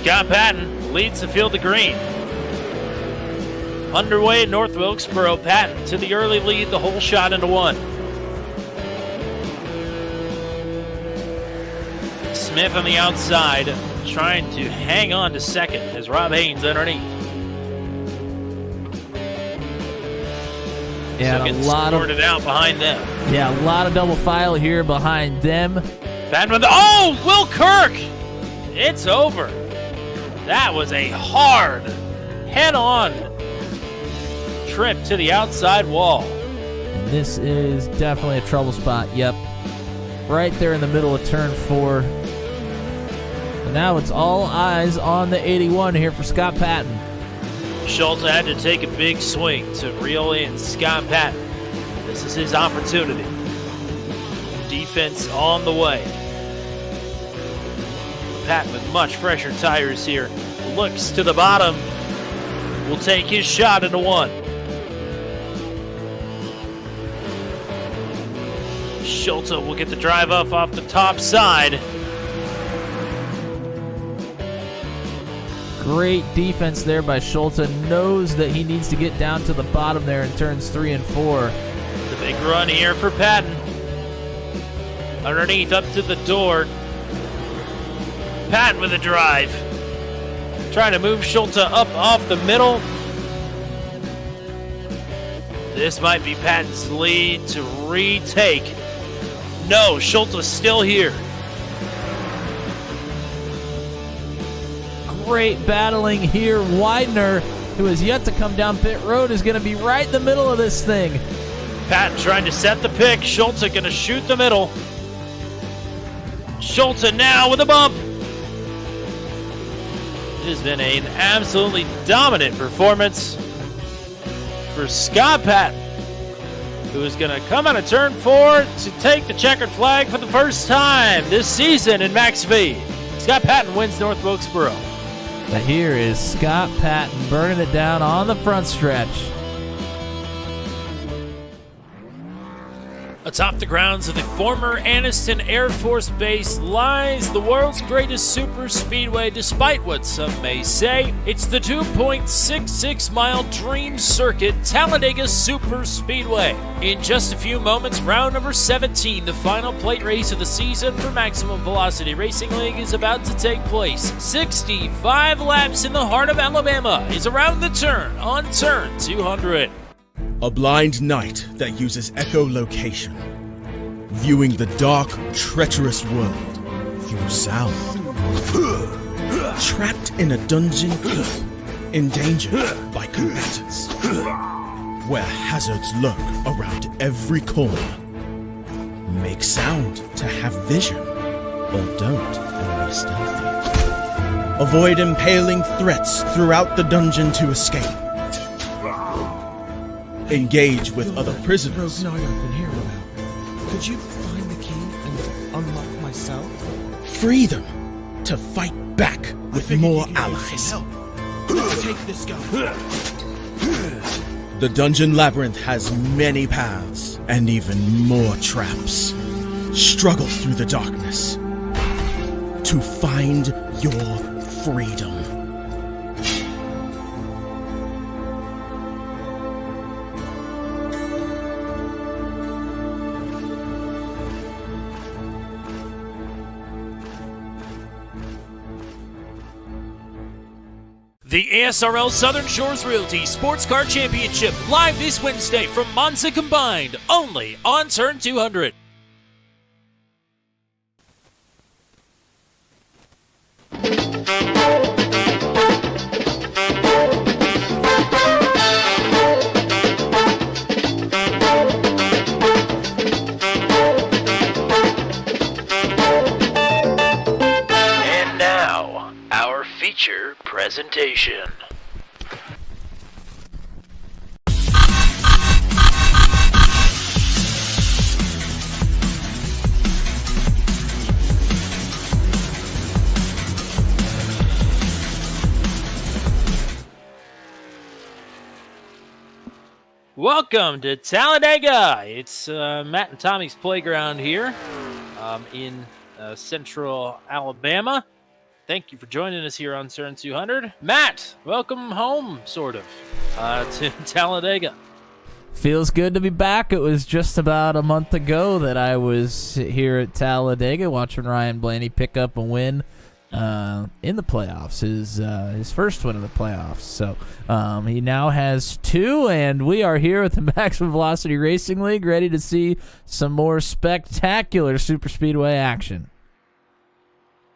Scott Patton leads the field to green. Underway at North Wilkesboro, Patton to the early lead, the whole shot into one. Smith on the outside, trying to hang on to second as Rob Haynes underneath. Yeah, so a lot of out behind them. Yeah, a lot of double file here behind them. Patton with Will Kirk! It's over. That was a hard, head-on trip to the outside wall. And this is definitely a trouble spot. Yep. Right there in the middle of turn 4. And now it's all eyes on the 81 here for Scott Patton. Schultz had to take a big swing to reel in Scott Patton. This is his opportunity. Defense on the way. Patton with much fresher tires here. Looks to the bottom. Will take his shot into one. Schultz will get the drive off the top side. Great defense there by Schultz. Knows that he needs to get down to the bottom there in turns 3 and 4. The big run here for Patton. Underneath up to the door. Patton with a drive. Trying to move Schultz up off the middle. This might be Patton's lead to retake. No, Schultz is still here. Great battling here. Widener, who is yet to come down pit road, is going to be right in the middle of this thing. Patton trying to set the pick. Schultz going to shoot the middle. Schultz now with a bump. It has been an absolutely dominant performance for Scott Patton, who is going to come out of turn 4 to take the checkered flag for the first time this season in Max V. Scott Patton wins North Wilkesboro. But here is Scott Patton burning it down on the front stretch. Atop the grounds of the former Anniston Air Force Base lies the world's greatest super speedway, despite what some may say. It's the 2.66-mile dream circuit, Talladega Super Speedway. In just a few moments, round number 17, the final plate race of the season for Maximum Velocity Racing League, is about to take place. 65 laps in the heart of Alabama is around the turn on turn 200. A blind knight that uses echolocation, viewing the dark, treacherous world through sound. Trapped in a dungeon deep, endangered by combatants, where hazards lurk around every corner. Make sound to have vision, or don't and be stealthy. Avoid impaling threats throughout the dungeon to escape. Engage with other prisoners. I've been hearing about. Could you find the key and unlock my cell? Free them to fight back with more allies. Let's take this guy. The dungeon labyrinth has many paths and even more traps. Struggle through the darkness to find your freedom. The ASRL Southern Shores Realty Sports Car Championship live this Wednesday from Monza Combined, only on Turn 200. And now, our feature presentation. Welcome to Talladega. It's Matt and Tommy's playground here in central Alabama. Thank you for joining us here on Turn 200. Matt, welcome home, sort of, to Talladega. Feels good to be back. It was just about a month ago that I was here at Talladega watching Ryan Blaney pick up a win in the playoffs, his first win in the playoffs. So he now has 2, and we are here with the Maximum Velocity Racing League, ready to see some more spectacular superspeedway action.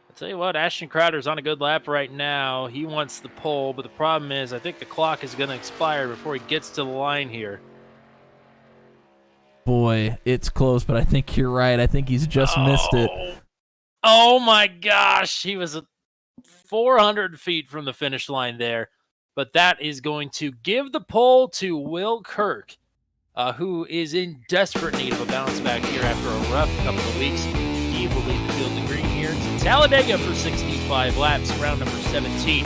I'll tell you what, Ashton Crowder's on a good lap right now. He wants the pole, but the problem is I think the clock is going to expire before he gets to the line here. Boy, it's close, but I think you're right. I think he's just missed it. Oh my gosh, he was 400 feet from the finish line there. But that is going to give the pole to Will Kirk, who is in desperate need of a bounce back here after a rough couple of weeks. He will lead the field in green here to Talladega for 65 laps, round number 17.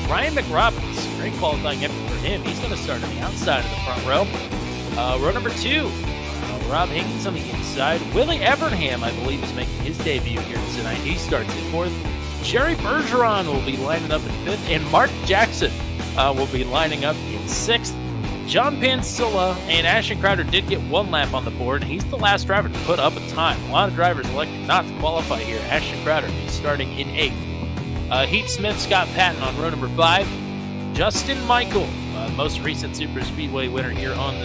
Ryan McRoberts, great qualifying effort for him. He's going to start on the outside of the front row. Row number 2, Rob Higgins on the inside. Willie Evernham, I believe, is making his debut here tonight. He starts in 4th. Jerry Bergeron will be lining up in 5th. And Mark Jackson will be lining up in 6th. John Pansilla and Ashton Crowder did get 1 lap on the board. He's the last driver to put up a time. A lot of drivers elected not to qualify here. Ashton Crowder is starting in 8th. Heath Smith, Scott Patton on row number 5. Justin Michael, most recent Super Speedway winner here on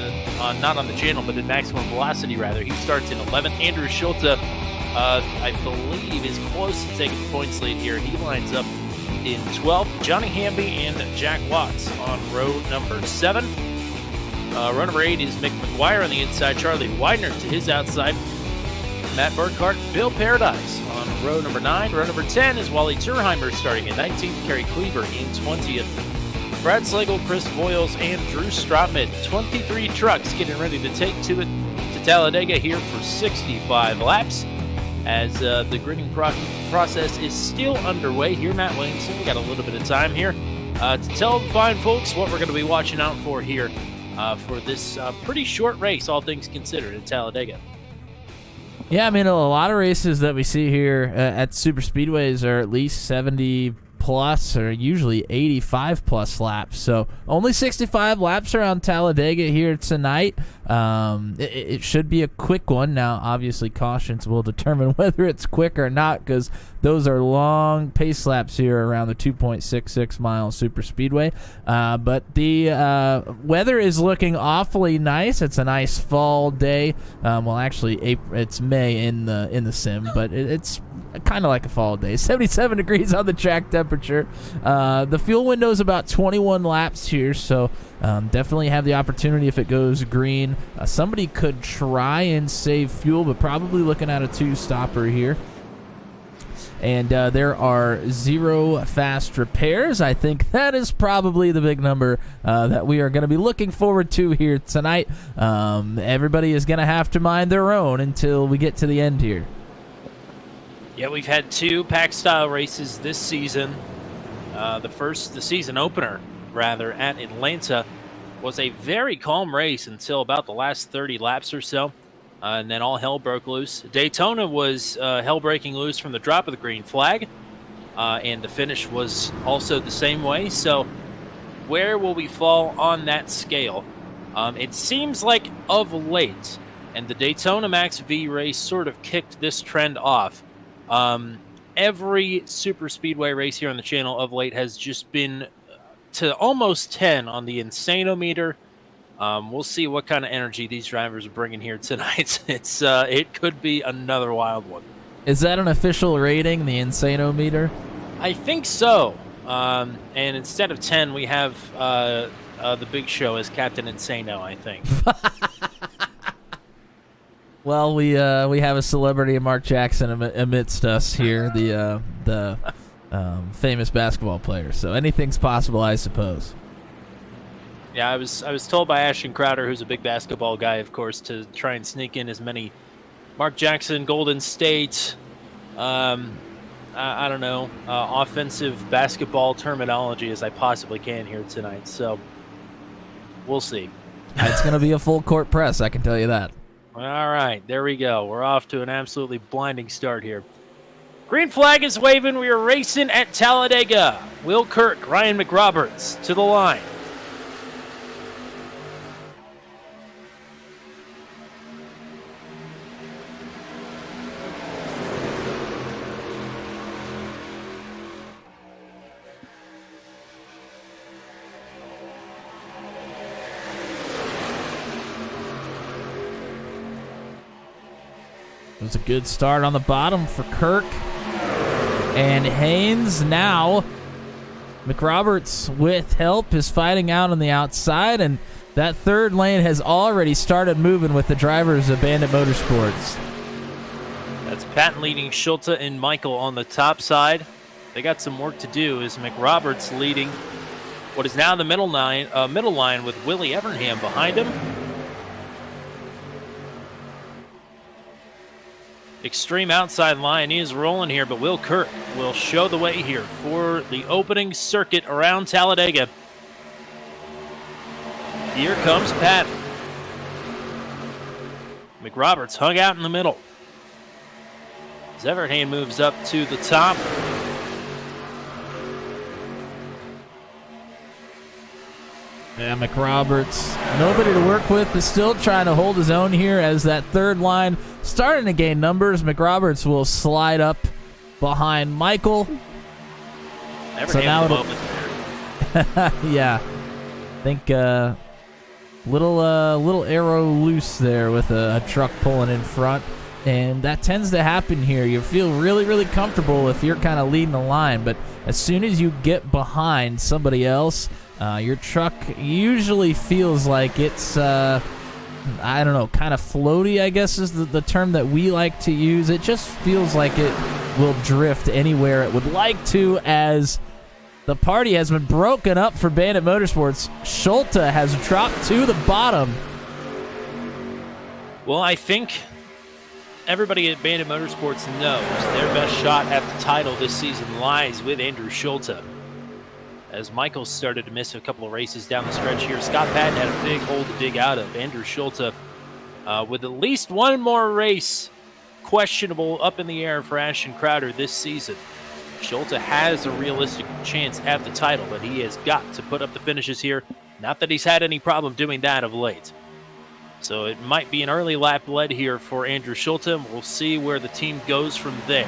not on the channel, but in Maximum Velocity rather. He starts in 11th. Andrew Schulte, I believe, is close to taking the points lead here. He lines up in 12th. Johnny Hamby and Jack Watts on row number 7. Row number 8 is Mick McGuire on the inside. Charlie Widener to his outside. Matt Burkhart, Bill Paradise on row number 9. Row number 10 is Wally Turheimer starting in 19th. Kerry Cleaver in 20th. Brad Slagle, Chris Boyles, and Drew Strotman. 23 trucks getting ready to take to Talladega here for 65 laps. As the grading process is still underway here, Matt Williamson, we got a little bit of time here to tell the fine folks what we're going to be watching out for here for this pretty short race, all things considered, at Talladega. Yeah, I mean, a lot of races that we see here at super speedways are at least 70 plus, or usually 85 plus laps. So only 65 laps around Talladega here tonight. It should be a quick one. Now, obviously, cautions will determine whether it's quick or not, because those are long pace laps here around the 2.66 mile super speedway. But the weather is looking awfully nice. It's a nice fall day. Well, actually, it's May in the sim, but it's kind of like a fall day. 77 degrees on the track temperature. The fuel window is about 21 laps here, so definitely have the opportunity if it goes green. Somebody could try and save fuel, but probably looking at a 2-stopper here. And there are 0 fast repairs. I think that is probably the big number that we are going to be looking forward to here tonight. Everybody is going to have to mind their own until we get to the end here. Yeah, we've had 2 pack-style races this season. The season opener, rather, at Atlanta was a very calm race until about the last 30 laps or so, and then all hell broke loose. Daytona was hell breaking loose from the drop of the green flag, and the finish was also the same way. So where will we fall on that scale? It seems like of late, and the Daytona Max V race sort of kicked this trend off. Every super speedway race here on the channel of late has just been to almost 10 on the Insanometer. We'll see what kind of energy these drivers are bringing here tonight. It could be another wild one. Is that an official rating, the Insanometer? I think so. And instead of 10, we have the Big Show as Captain Insano, I think. Well, we have a celebrity of Mark Jackson amidst us here, the famous basketball player. So anything's possible, I suppose. Yeah, I was told by Ashton Crowder, who's a big basketball guy, of course, to try and sneak in as many Mark Jackson, Golden State, I don't know, offensive basketball terminology as I possibly can here tonight. So we'll see. It's going to be a full court press, I can tell you that. All right, there we go. We're off to an absolutely blinding start here. Green flag is waving. We are racing at Talladega. Will Kirk, Ryan McRoberts to the line. It was a good start on the bottom for Kirk and Haynes. Now McRoberts, with help, is fighting out on the outside, and that third lane has already started moving with the drivers of Bandit Motorsports. That's Patton leading Schulte and Michael on the top side. They got some work to do as McRoberts leading what is now the middle line with Willie Evernham behind him. Extreme outside line. He is rolling here, but Will Kirk will show the way here for the opening circuit around Talladega. Here comes Patton. McRoberts hung out in the middle. As Evernham moves up to the top. Yeah, McRoberts, nobody to work with, but still trying to hold his own here as that third line starting to gain numbers. McRoberts will slide up behind Michael. So now it'll yeah, I think little arrow loose there with a truck pulling in front, and that tends to happen here. You feel really, really comfortable if you're kind of leading the line, but as soon as you get behind somebody else, your truck usually feels like it's, I don't know, kind of floaty, I guess is the term that we like to use. It just feels like it will drift anywhere it would like to, as the party has been broken up for Bandit Motorsports. Schulte has dropped to the bottom. Well, I think everybody at Bandit Motorsports knows their best shot at the title this season lies with Andrew Schulte. As Michael started to miss a couple of races down the stretch here, Scott Patton had a big hole to dig out of. Andrew Schulte with at least one more race questionable up in the air for Ashton Crowder this season. Schulte has a realistic chance at the title, but he has got to put up the finishes here. Not that he's had any problem doing that of late. So it might be an early lap lead here for Andrew Schulte. We'll see where the team goes from there.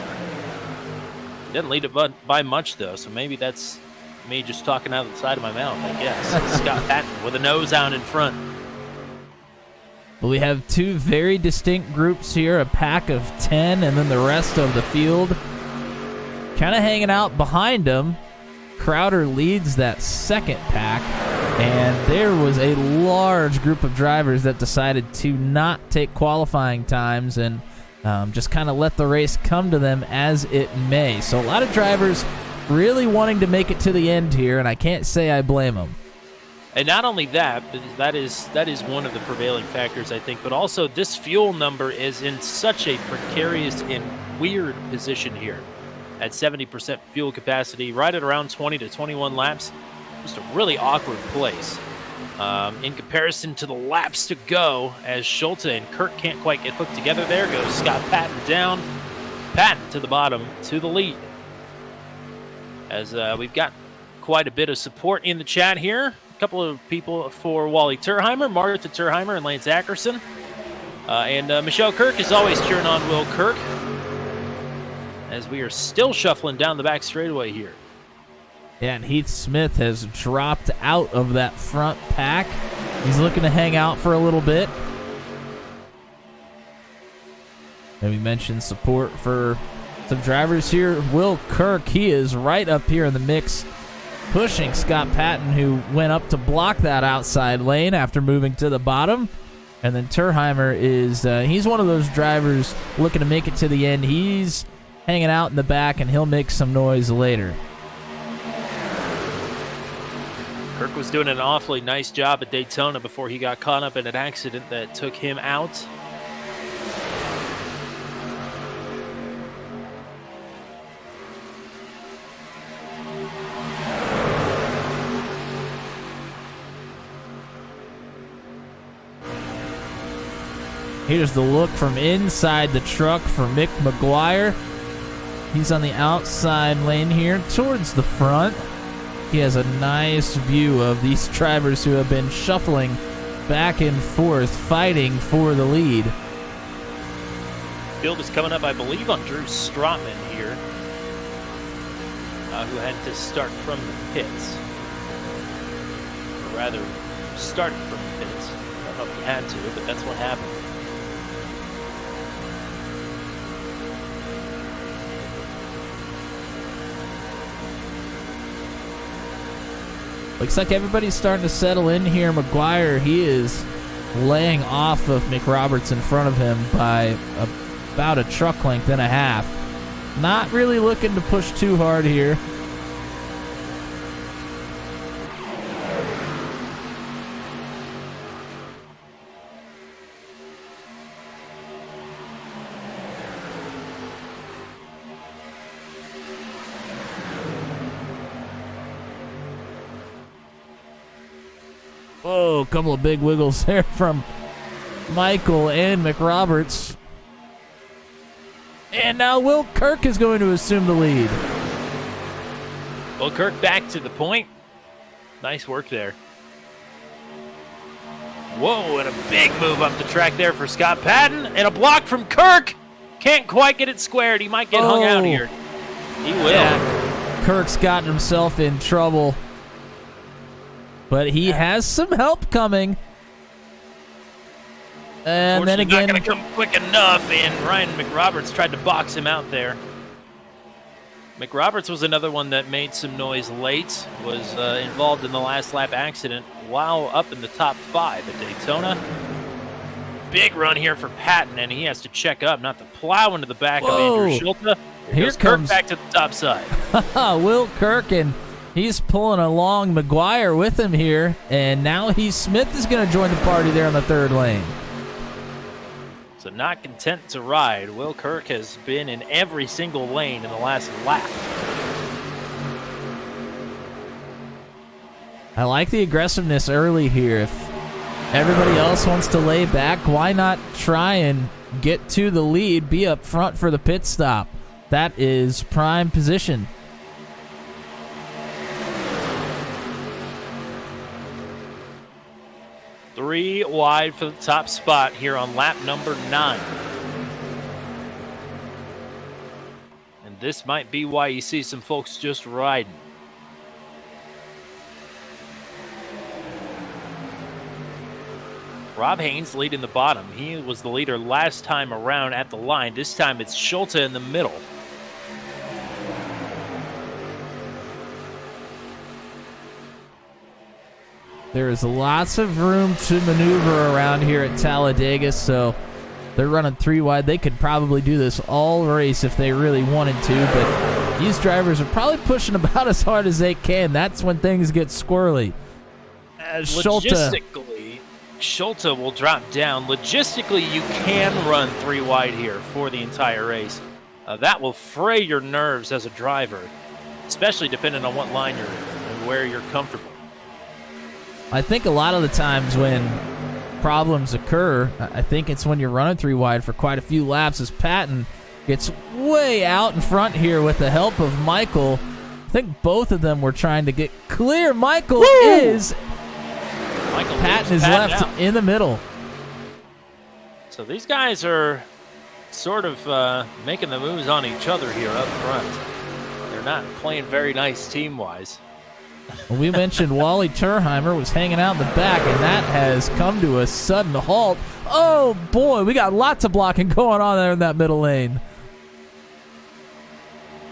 He didn't lead it by much, though, so maybe that's me just talking out of the side of my mouth, I guess. Scott Patton with a nose out in front. Well, we have two very distinct groups here, a pack of 10, and then the rest of the field kind of hanging out behind him. Crowder leads that second pack, and there was a large group of drivers that decided to not take qualifying times and just kind of let the race come to them as it may. So a lot of drivers really wanting to make it to the end here, and I can't say I blame them. And not only that, but that is one of the prevailing factors, I think, but also this fuel number is in such a precarious and weird position here. At 70% fuel capacity, right at around 20 to 21 laps. Just a really awkward place. In comparison to the laps to go, as Schulte and Kirk can't quite get hooked together. There goes Scott Patton down. Patton to the bottom, to the lead. As we've got quite a bit of support in the chat here. A couple of people for Wally Turheimer, Martha Turheimer, and Lance Ackerson. And Michelle Kirk is always cheering on Will Kirk, as we are still shuffling down the back straightaway here. Yeah, and Heath Smith has dropped out of that front pack. He's looking to hang out for a little bit. And we mentioned support for some drivers here. Will Kirk, he is right up here in the mix, pushing Scott Patton, who went up to block that outside lane after moving to the bottom. And then Turheimer is, he's one of those drivers looking to make it to the end. He's hanging out in the back, and he'll make some noise later. Kirk was doing an awfully nice job at Daytona before he got caught up in an accident that took him out. Here's the look from inside the truck for Mick McGuire. He's on the outside lane here towards the front. He has a nice view of these drivers who have been shuffling back and forth, fighting for the lead. Field is coming up, I believe, on Drew Strotman here, who had to start from the pits. Or rather, started from the pits. I don't know if he had to, but that's what happened. Looks like everybody's starting to settle in here. McGuire, he is laying off of McRoberts in front of him by about a truck length and a half. Not really looking to push too hard here. Whoa, a couple of big wiggles there from Michael and McRoberts. And now Will Kirk is going to assume the lead. Will Kirk back to the point. Nice work there. Whoa, and a big move up the track there for Scott Patton. And a block from Kirk. Can't quite get it squared. He might get hung out here. He will. Yeah. Kirk's gotten himself in trouble. But he has some help coming. And then again, not going to come quick enough, and Ryan McRoberts tried to box him out there. McRoberts was another one that made some noise late, was involved in the last lap accident while up in the top 5 at Daytona. Big run here for Patton, and he has to check up, not to plow into the back of Andrew Schulte. Here comes Kirk back to the top side. Will Kirk, and he's pulling along McGuire with him here, and now Smith is going to join the party there on the third lane. So not content to ride, Will Kirk has been in every single lane in the last lap. I like the aggressiveness early here. If everybody else wants to lay back, why not try and get to the lead, be up front for the pit stop? That is prime position. Three wide for the top spot here on lap number 9. And this might be why you see some folks just riding. Rob Haynes leading the bottom. He was the leader last time around at the line. This time it's Schulte in the middle. There is lots of room to maneuver around here at Talladega, so they're running 3 wide. They could probably do this all race if they really wanted to, but these drivers are probably pushing about as hard as they can. That's when things get squirrely. Logistically, Schulte will drop down. Logistically, you can run 3 wide here for the entire race. That will fray your nerves as a driver, especially depending on what line you're in and where you're comfortable. I think a lot of the times when problems occur, I think it's when you're running 3 wide for quite a few laps as Patton gets way out in front here with the help of Michael. I think both of them were trying to get clear. Patton is left out in the middle. So these guys are sort of making the moves on each other here up front. They're not playing very nice team-wise. We mentioned Wally Turheimer was hanging out in the back, and that has come to a sudden halt. Oh, boy, we got lots of blocking going on there in that middle lane.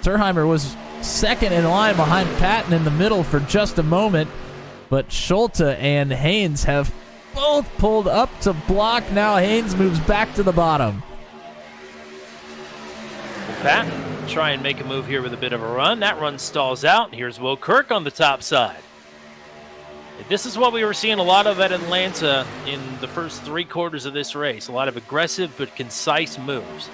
Turheimer was second in line behind Patton in the middle for just a moment, but Schulte and Haynes have both pulled up to block. Now Haynes moves back to the bottom. Patton try and make a move here with a bit of a run. That run stalls out. Here's Will Kirk on the top side. This is what we were seeing a lot of at Atlanta in the first 3 quarters of this race. A lot of aggressive but concise moves.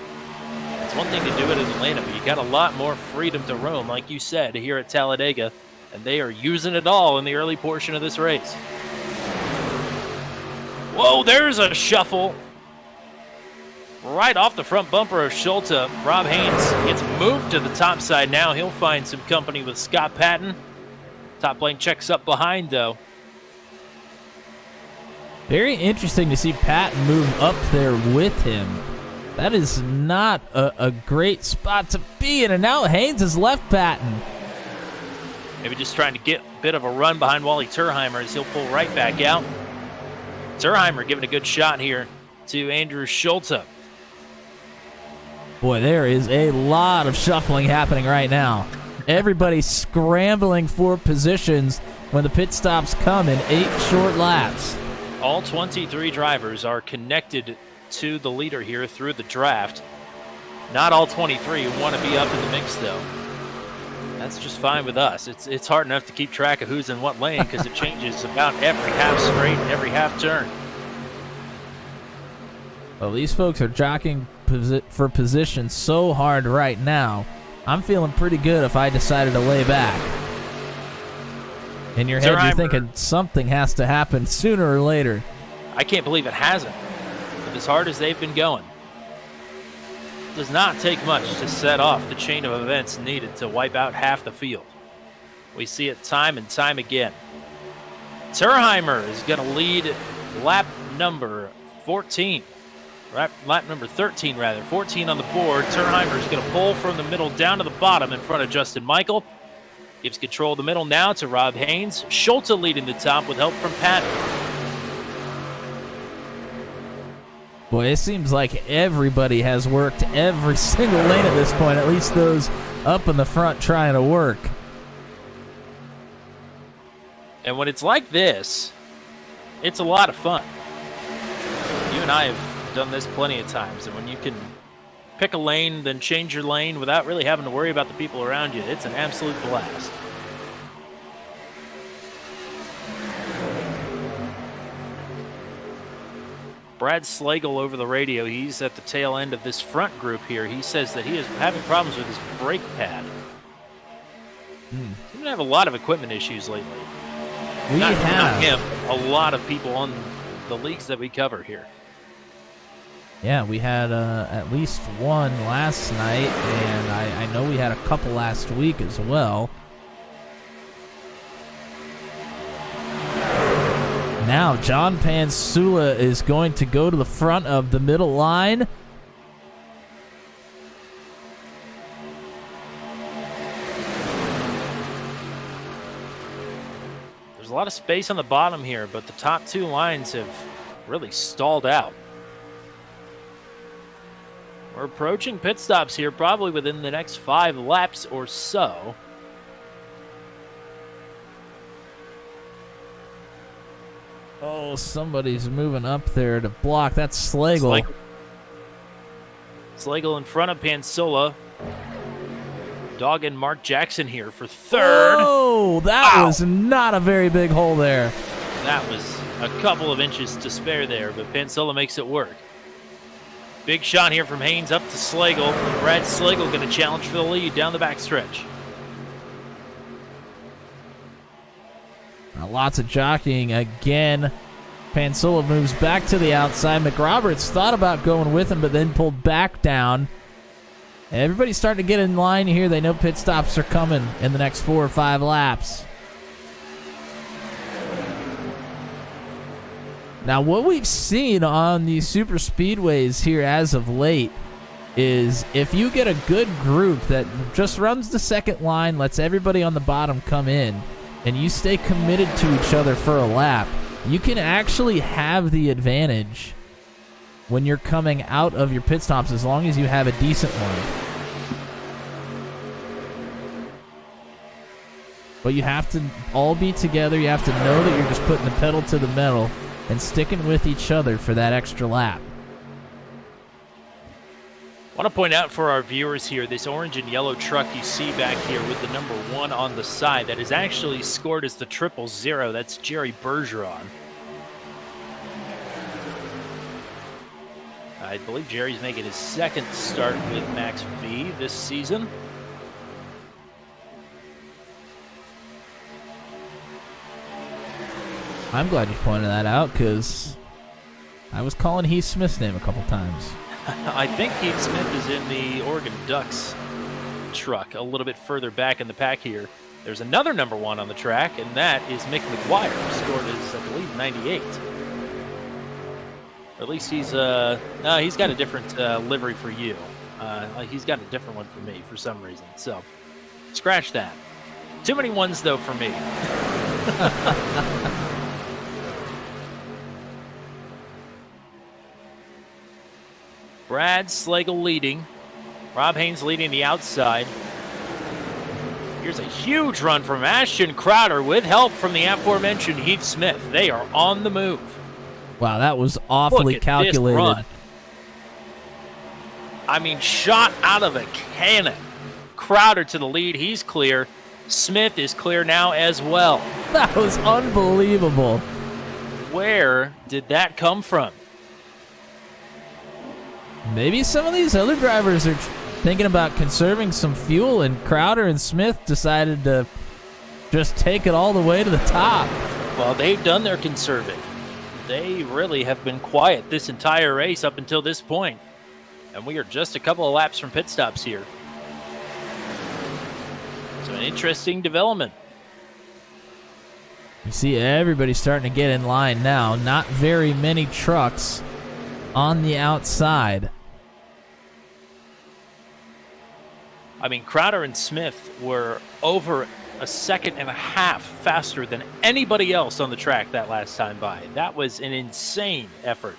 It's one thing to do it in Atlanta, but you got a lot more freedom to roam, like you said, here at Talladega, and they are using it all in the early portion of this race. Whoa, there's a shuffle. right off the front bumper of Schulte. Rob Haynes gets moved to the top side now. He'll find some company with Scott Patton. Top lane checks up behind, though. Very interesting to see Patton move up there with him. That is not a great spot to be in, and now Haynes has left Patton. Maybe just trying to get a bit of a run behind Wally Turheimer as he'll pull right back out. Turheimer giving a good shot here to Andrew Schulte. Boy, there is a lot of shuffling happening right now. Everybody's scrambling for positions when the pit stops come in 8 short laps. All 23 drivers are connected to the leader here through the draft. Not all 23 want to be up in the mix, though. That's just fine with us. It's hard enough to keep track of who's in what lane because it changes about every half straight, every half turn. Well, these folks are jockeying for position so hard right now. I'm feeling pretty good if I decided to lay back. In your head, you're thinking something has to happen sooner or later. I can't believe it hasn't. But as hard as they've been going, it does not take much to set off the chain of events needed to wipe out half the field. We see it time and time again. Turheimer is going to lead lap number 14. Lap number 13, rather. 14 on the board. Turheimer is going to pull from the middle down to the bottom in front of Justin Michael. Gives control of the middle now to Rob Haynes. Schulte leading the top with help from Patton. Boy, it seems like everybody has worked every single lane at this point, at least those up in the front trying to work. And when it's like this, it's a lot of fun. You and I have done this plenty of times, and when you can pick a lane, then change your lane without really having to worry about the people around you, it's an absolute blast. Brad Slagle over the radio, he's at the tail end of this front group here. He says that he is having problems with his brake pad. He's going to have a lot of equipment issues lately. Not him, a lot of people on the leagues that we cover here. Yeah, we had at least one last night, and I know we had a couple last week as well. Now, John Pansula is going to go to the front of the middle line. There's a lot of space on the bottom here, but the top 2 lines have really stalled out. We're approaching pit stops here probably within the next 5 laps or so. Oh, somebody's moving up there to block. That's Slagle. Slagle in front of Pansola. Dogging Mark Jackson here for 3rd. Oh, that was not a very big hole there. That was a couple of inches to spare there, but Pansola makes it work. Big shot here from Haynes up to Slagle. Brad Slagle going to challenge for the lead down the backstretch. Lots of jockeying again. Pansola moves back to the outside. McRoberts thought about going with him, but then pulled back down. Everybody's starting to get in line here. They know pit stops are coming in the next 4 or 5 laps. Now, what we've seen on these super speedways here as of late is if you get a good group that just runs the second line, lets everybody on the bottom come in, and you stay committed to each other for a lap, you can actually have the advantage when you're coming out of your pit stops as long as you have a decent one. But you have to all be together. You have to know that you're just putting the pedal to the metal and sticking with each other for that extra lap. I want to point out for our viewers here, this orange and yellow truck you see back here with the number 1 on the side, that is actually scored as the 000. That's Jerry Bergeron. I believe Jerry's making his 2nd start with Max V this season. I'm glad you pointed that out because I was calling Heath Smith's name a couple times. I think Keith Smith is in the Oregon Ducks truck a little bit further back in the pack here. There's another number 1 on the track, and that is Mick McGuire, who scored his, I believe, 98. Or at least he's no, he's got a different livery for you. He's got a different one for me for some reason. So, scratch that. Too many ones, though, for me. Brad Slagle leading. Rob Haynes leading the outside. Here's a huge run from Ashton Crowder with help from the aforementioned Heath Smith. They are on the move. Wow, that was awfully calculated. This run. I mean, shot out of a cannon. Crowder to the lead. He's clear. Smith is clear now as well. That was unbelievable. Where did that come from? Maybe some of these other drivers are thinking about conserving some fuel, and Crowder and Smith decided to just take it all the way to the top. Well, they've done their conserving. They really have been quiet this entire race up until this point. And we are just a couple of laps from pit stops here. So an interesting development. You see everybody starting to get in line now. Not very many trucks on the outside. I mean, Crowder and Smith were over a second and a half faster than anybody else on the track that last time by. That was an insane effort.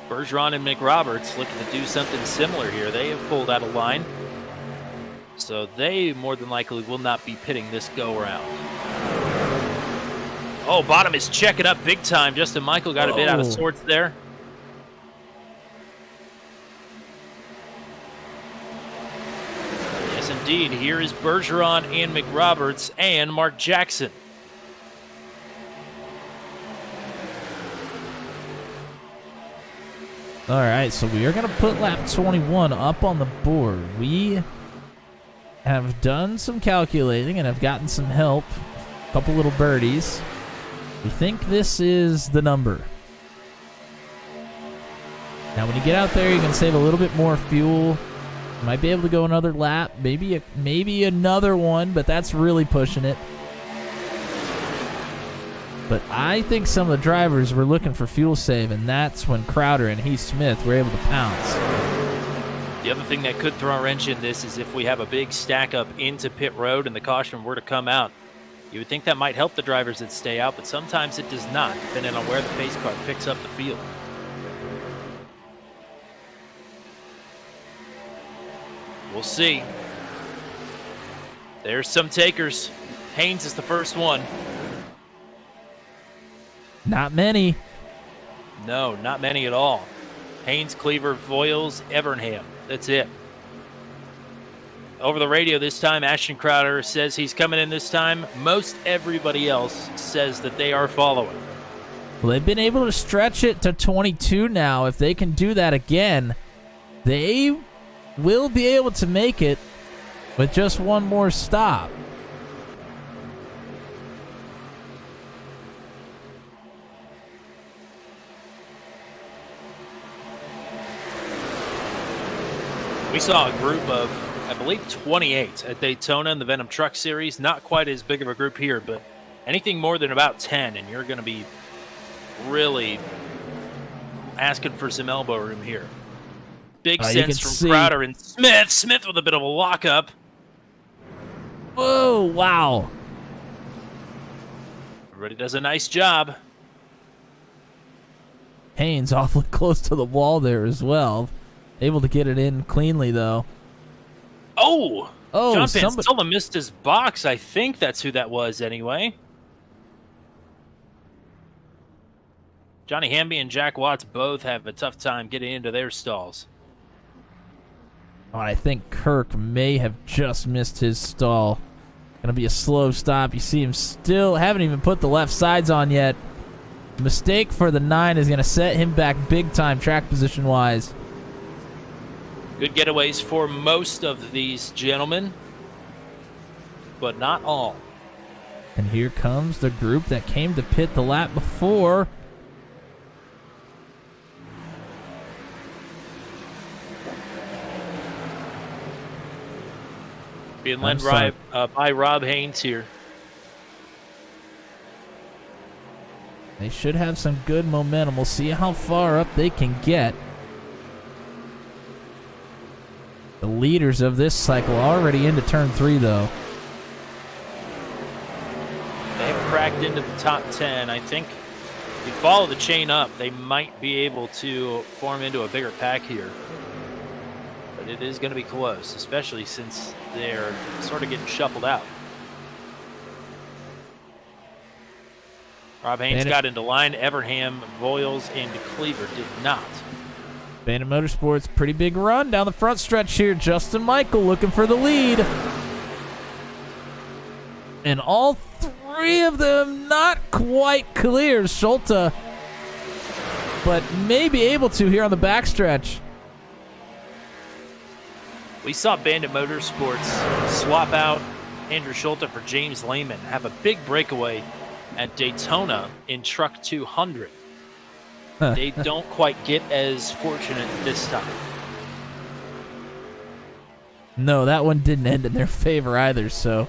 Bergeron and McRoberts looking to do something similar here. They have pulled out a line, so they more than likely will not be pitting this go-around. Oh, Bottom is checking up big time. Justin Michael got a bit out of sorts there. Yes, indeed. Here is Bergeron and McRoberts and Mark Jackson. All right, so we are going to put lap 21 up on the board. We have done some calculating and have gotten some help, a couple little birdies. We think this is the number. Now, when you get out there, you can save a little bit more fuel. You might be able to go another lap, maybe another one, but that's really pushing it. But I think some of the drivers were looking for fuel save, and that's when Crowder and Heath Smith were able to pounce. The other thing that could throw a wrench in this is if we have a big stack up into pit road and the caution were to come out. You would think that might help the drivers that stay out, but sometimes it does not, depending on where the pace car picks up the field. We'll see. There's some takers. Haynes is the first one. Not many. No, not many at all. Haynes, Cleaver, Voiles, Evernham. That's it. Over the radio this time, Ashton Crowder says he's coming in this time. Most everybody else says that they are following. Well, they've been able to stretch it to 22 now. If they can do that again, they will be able to make it with just one more stop. We saw a group of, I believe, 28 at Daytona in the Venom Truck Series. Not quite as big of a group here, but anything more than about 10, and you're going to be really asking for some elbow room here. Big sense from Crowder and Smith. Smith with a bit of a lockup. Oh, wow. Everybody does a nice job. Haynes awfully close to the wall there as well. Able to get it in cleanly, though. Oh! John Pansella missed his box. I think that's who that was anyway. Johnny Hamby and Jack Watts both have a tough time getting into their stalls. Oh, I think Kirk may have just missed his stall. Gonna be a slow stop. You see him still haven't even put the left sides on yet. Mistake for the 9 is gonna set him back big time track position wise. Good getaways for most of these gentlemen, but not all. And here comes the group that came to pit the lap before. Being led by Rob Haynes here. They should have some good momentum. We'll see how far up they can get. The leaders of this cycle already into turn 3, though. They have cracked into the top 10. I think if you follow the chain up, they might be able to form into a bigger pack here. But it is going to be close, especially since they're sort of getting shuffled out. Rob Haynes got into line. Evernham, Voiles, and Cleaver did not. Bandit Motorsports, pretty big run down the front stretch here. Justin Michael looking for the lead. And all 3 of them not quite clear. Schulte, but may be able to here on the backstretch. We saw Bandit Motorsports swap out Andrew Schulte for James Lehman, have a big breakaway at Daytona in Truck 200. They don't quite get as fortunate this time. No, that one didn't end in their favor either, so.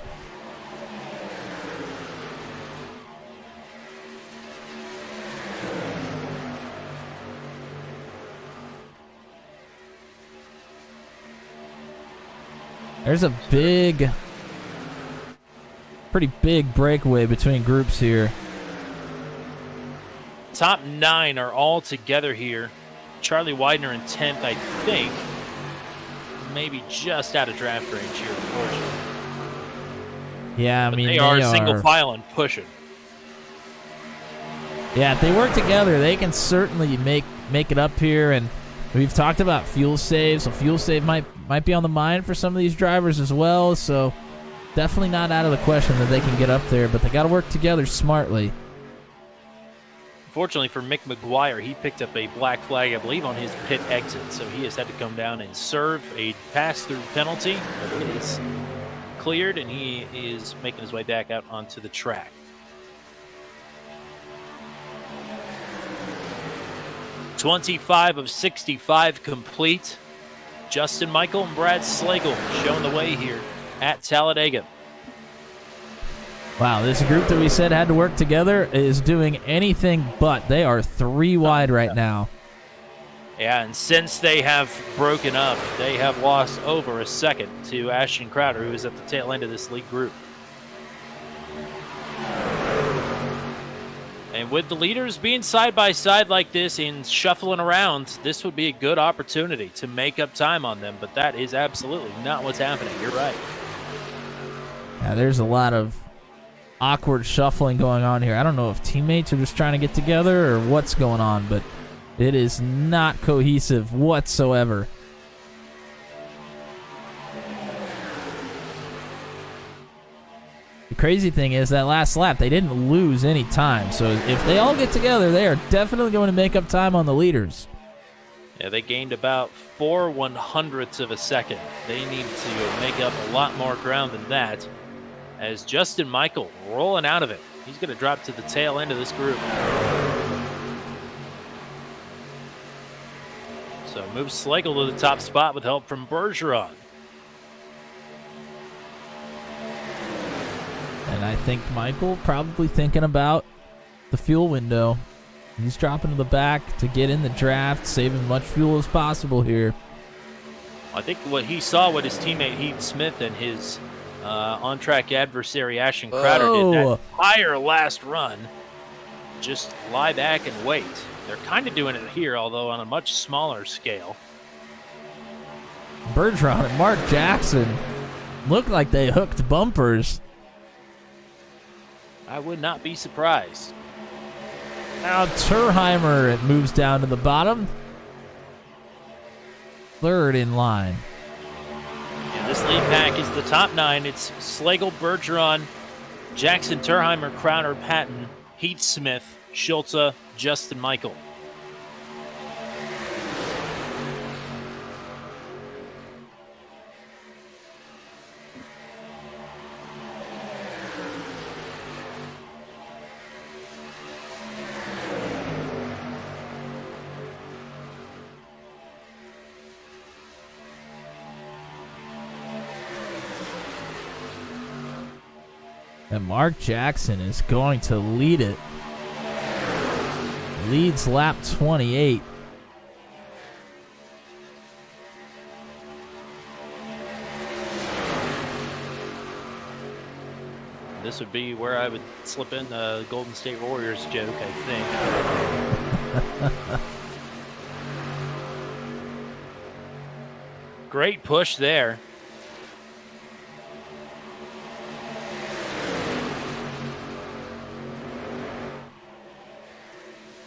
There's a pretty big breakaway between groups here. Top 9 are all together here. Charlie Widener in 10th, I think. Maybe just out of draft range here, unfortunately. Yeah, but they are single file and pushing. Yeah, if they work together, they can certainly make it up here. And we've talked about fuel save, so fuel save might be on the mind for some of these drivers as well. So definitely not out of the question that they can get up there, but they got to work together smartly. Fortunately for Mick McGuire, he picked up a black flag, I believe, on his pit exit, so he has had to come down and serve a pass-through penalty, but it is cleared, and he is making his way back out onto the track. "25 of 65 complete. Justin Michael and Brad Slagle showing the way here at Talladega. Wow, this group that we said had to work together is doing anything but. They are 3 wide right now. Yeah, and since they have broken up, they have lost over a second to Ashton Crowder, who is at the tail end of this lead group. And with the leaders being side by side like this and shuffling around, this would be a good opportunity to make up time on them, but that is absolutely not what's happening. You're right. Yeah, there's a lot of awkward shuffling going on here. I don't know if teammates are just trying to get together or what's going on, but it is not cohesive whatsoever. The crazy thing is that last lap, they didn't lose any time. So if they all get together, they are definitely going to make up time on the leaders. Yeah, they gained about 4/100ths of a second. They need to make up a lot more ground than that. As Justin Michael rolling out of it. He's going to drop to the tail end of this group. So moves Slagle to the top spot with help from Bergeron. And I think Michael probably thinking about the fuel window. He's dropping to the back to get in the draft, saving as much fuel as possible here. I think what he saw what his teammate Heath Smith and his on-track adversary Ashton Crowder did that entire last run. Just lie back and wait. They're kind of doing it here, although on a much smaller scale. Bergeron and Mark Jackson look like they hooked bumpers. I would not be surprised. Now Turheimer moves down to the bottom. 3rd in line. Yeah, this lead pack is the top 9. It's Slagle, Bergeron, Jackson, Turheimer, Crowder, Patton, Heath Smith, Schultze, Justin Michael. And Mark Jackson is going to lead it. Leads lap 28. This would be where I would slip in the Golden State Warriors joke, I think. Great push there.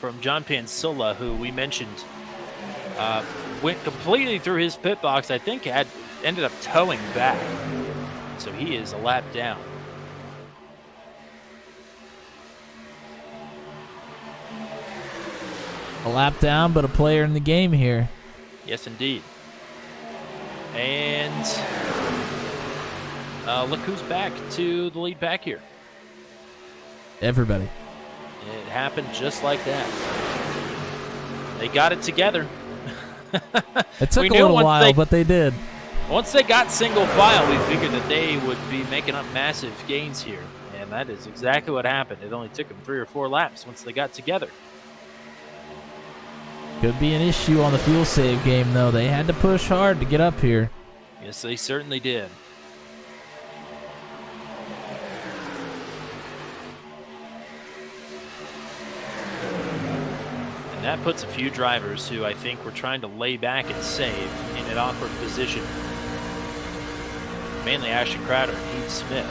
From John Pansola, who we mentioned went completely through his pit box. I think ended up towing back. So he is a lap down. A lap down, but a player in the game here. Yes, indeed. And look who's back to the lead back here. Everybody. It happened just like that. They got it together. It took a little while, but they did. Once they got single file, we figured that they would be making up massive gains here. And that is exactly what happened. It only took them 3 or 4 laps once they got together. Could be an issue on the fuel save game, though. They had to push hard to get up here. Yes, they certainly did. And that puts a few drivers who I think were trying to lay back and save in an awkward position. Mainly Ashton Crowder and Heath Smith.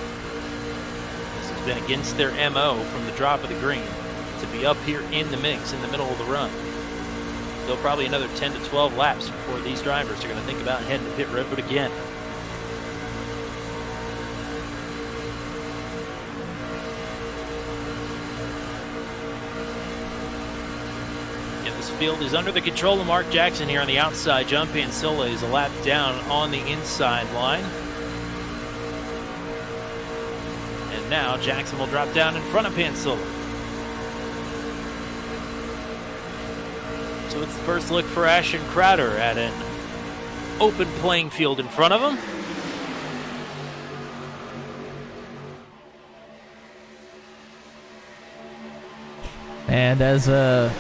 This has been against their MO from the drop of the green to be up here in the mix in the middle of the run. Still probably another 10 to 12 laps before these drivers are going to think about heading to pit road again. Yeah, this field is under the control of Mark Jackson here on the outside. John Pansola is a lap down on the inside line. And now Jackson will drop down in front of Pansola. So it's the first look for Ashton Crowder at an open playing field in front of him. And as a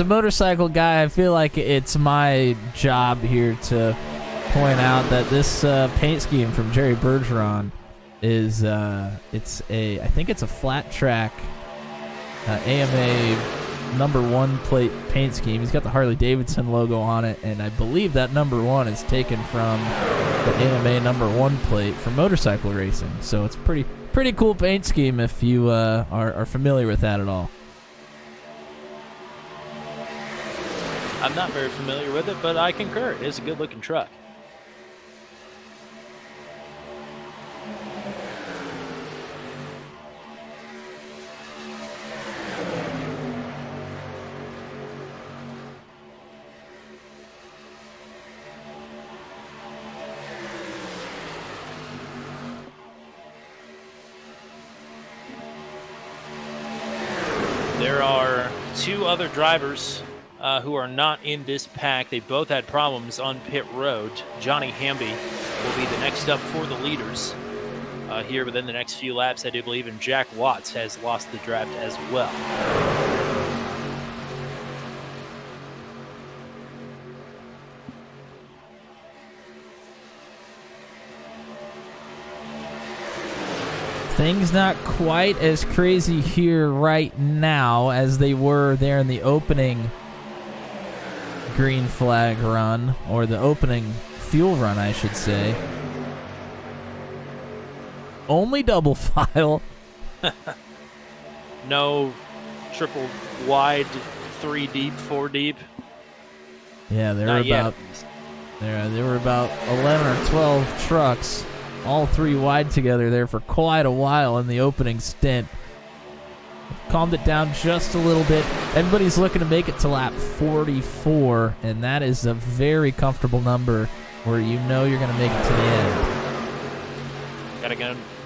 motorcycle guy, I feel like it's my job here to point out that this paint scheme from Jerry Bergeron is I think it's a flat track AMA #1 plate paint scheme. He's got the Harley Davidson logo on it, and I believe that #1 is taken from the AMA #1 plate for motorcycle racing. So it's pretty cool paint scheme if you are familiar with that at all. I'm not very familiar with it, but I concur. It is a good looking truck. There are 2 other drivers who are not in this pack. They both had problems on pit road. Johnny Hamby will be the next up for the leaders here within the next few laps, I do believe, and Jack Watts has lost the draft as well. Things not quite as crazy here right now as they were there in the opening green flag run, or the opening fuel run, I should say. Only double file. No triple wide, 3 deep, 4 deep. Yeah, there were about 11 or 12 trucks, all 3 wide together there for quite a while in the opening stint. Calmed it down just a little bit. Everybody's looking to make it to lap 44, and that is a very comfortable number where you know you're going to make it to the end.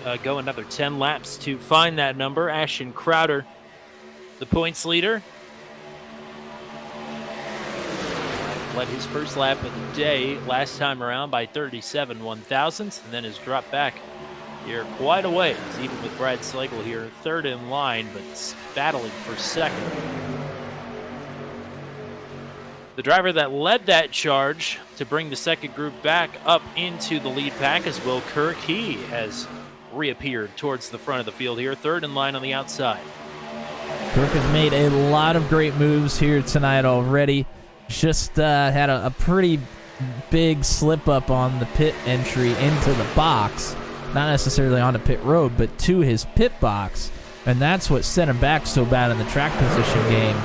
Gotta go another 10 laps to find that number. Ashton Crowder, the points leader, led his first lap of the day last time around by 37 1/1000ths, and then has dropped back You're quite a ways, even with Brad Slagle here, third in line, but battling for second. The driver that led that charge to bring the second group back up into the lead pack is Will Kirk. He has reappeared towards the front of the field here, third in line on the outside. Kirk has made a lot of great moves here tonight already. Just had a pretty big slip up on the pit entry into the box. Not necessarily onto pit road, but to his pit box. And that's what set him back so bad in the track position game.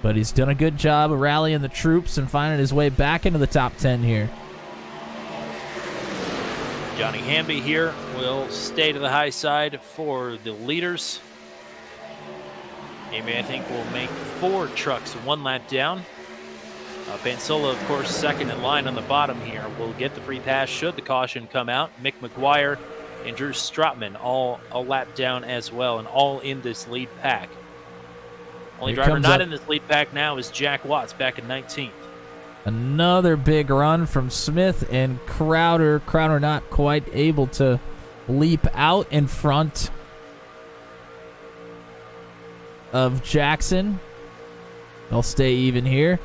But he's done a good job of rallying the troops and finding his way back into the top 10 here. Johnny Hamby here will stay to the high side for the leaders. Hamby, I think, will make 4 trucks 1 lap down. Pansola, of course, second in line on the bottom here, will get the free pass should the caution come out. Mick McGuire and Drew Strotman all a lap down as well, and all in this lead pack. Only driver not in this lead pack now is Jack Watts, back in 19th. Another big run from Smith and Crowder. Crowder not quite able to leap out in front of Jackson. They'll stay even here.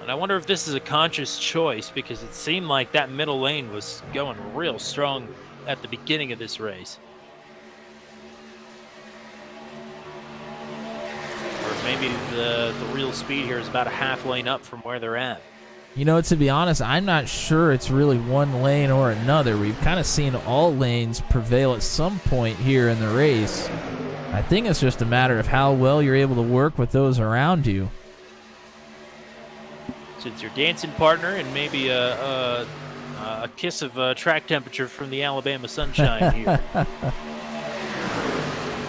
And I wonder if this is a conscious choice, because it seemed like that middle lane was going real strong at the beginning of this race. Or maybe the real speed here is about a half lane up from where they're at. You know, to be honest, I'm not sure it's really one lane or another. We've kind of seen all lanes prevail at some point here in the race. I think it's just a matter of how well you're able to work with those around you. Since your dancing partner and maybe a kiss of track temperature from the Alabama sunshine here.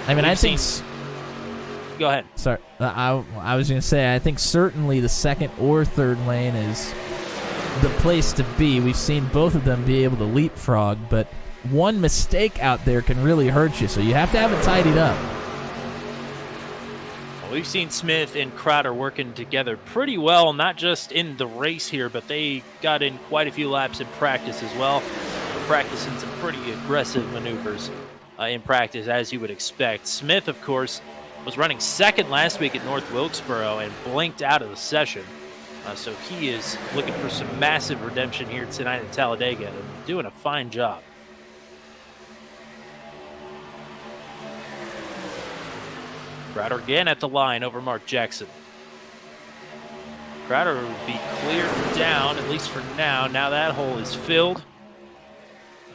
I mean, I think... Go ahead. Sorry, I was going to say, I think certainly the second or third lane is the place to be. We've seen both of them be able to leapfrog, but one mistake out there can really hurt you, so you have to have it tidied up. Well, we've seen Smith and Crowder working together pretty well, not just in the race here, but they got in quite a few laps in practice as well. Practicing some pretty aggressive maneuvers in practice, as you would expect. Smith, of course, was running second last week at North Wilkesboro and blinked out of the session. So he is looking for some massive redemption here tonight at Talladega and doing a fine job. Crowder again at the line over Mark Jackson. Crowder will be cleared down, at least for now. Now that hole is filled.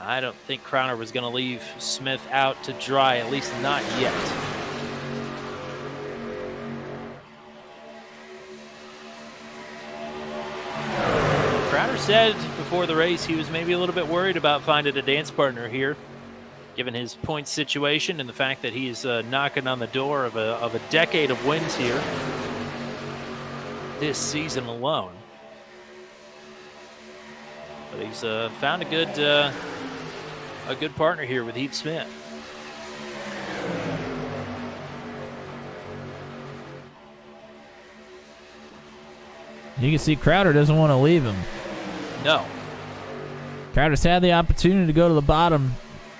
I don't think Crowder was going to leave Smith out to dry, at least not yet. Crowder said before the race he was maybe a little bit worried about finding a dance partner here, given his point situation and the fact that he's knocking on the door of a decade of wins here this season alone. But he's found a good partner here with Heath Smith. You can see Crowder doesn't want to leave him. No. Crowder's had the opportunity to go to the bottom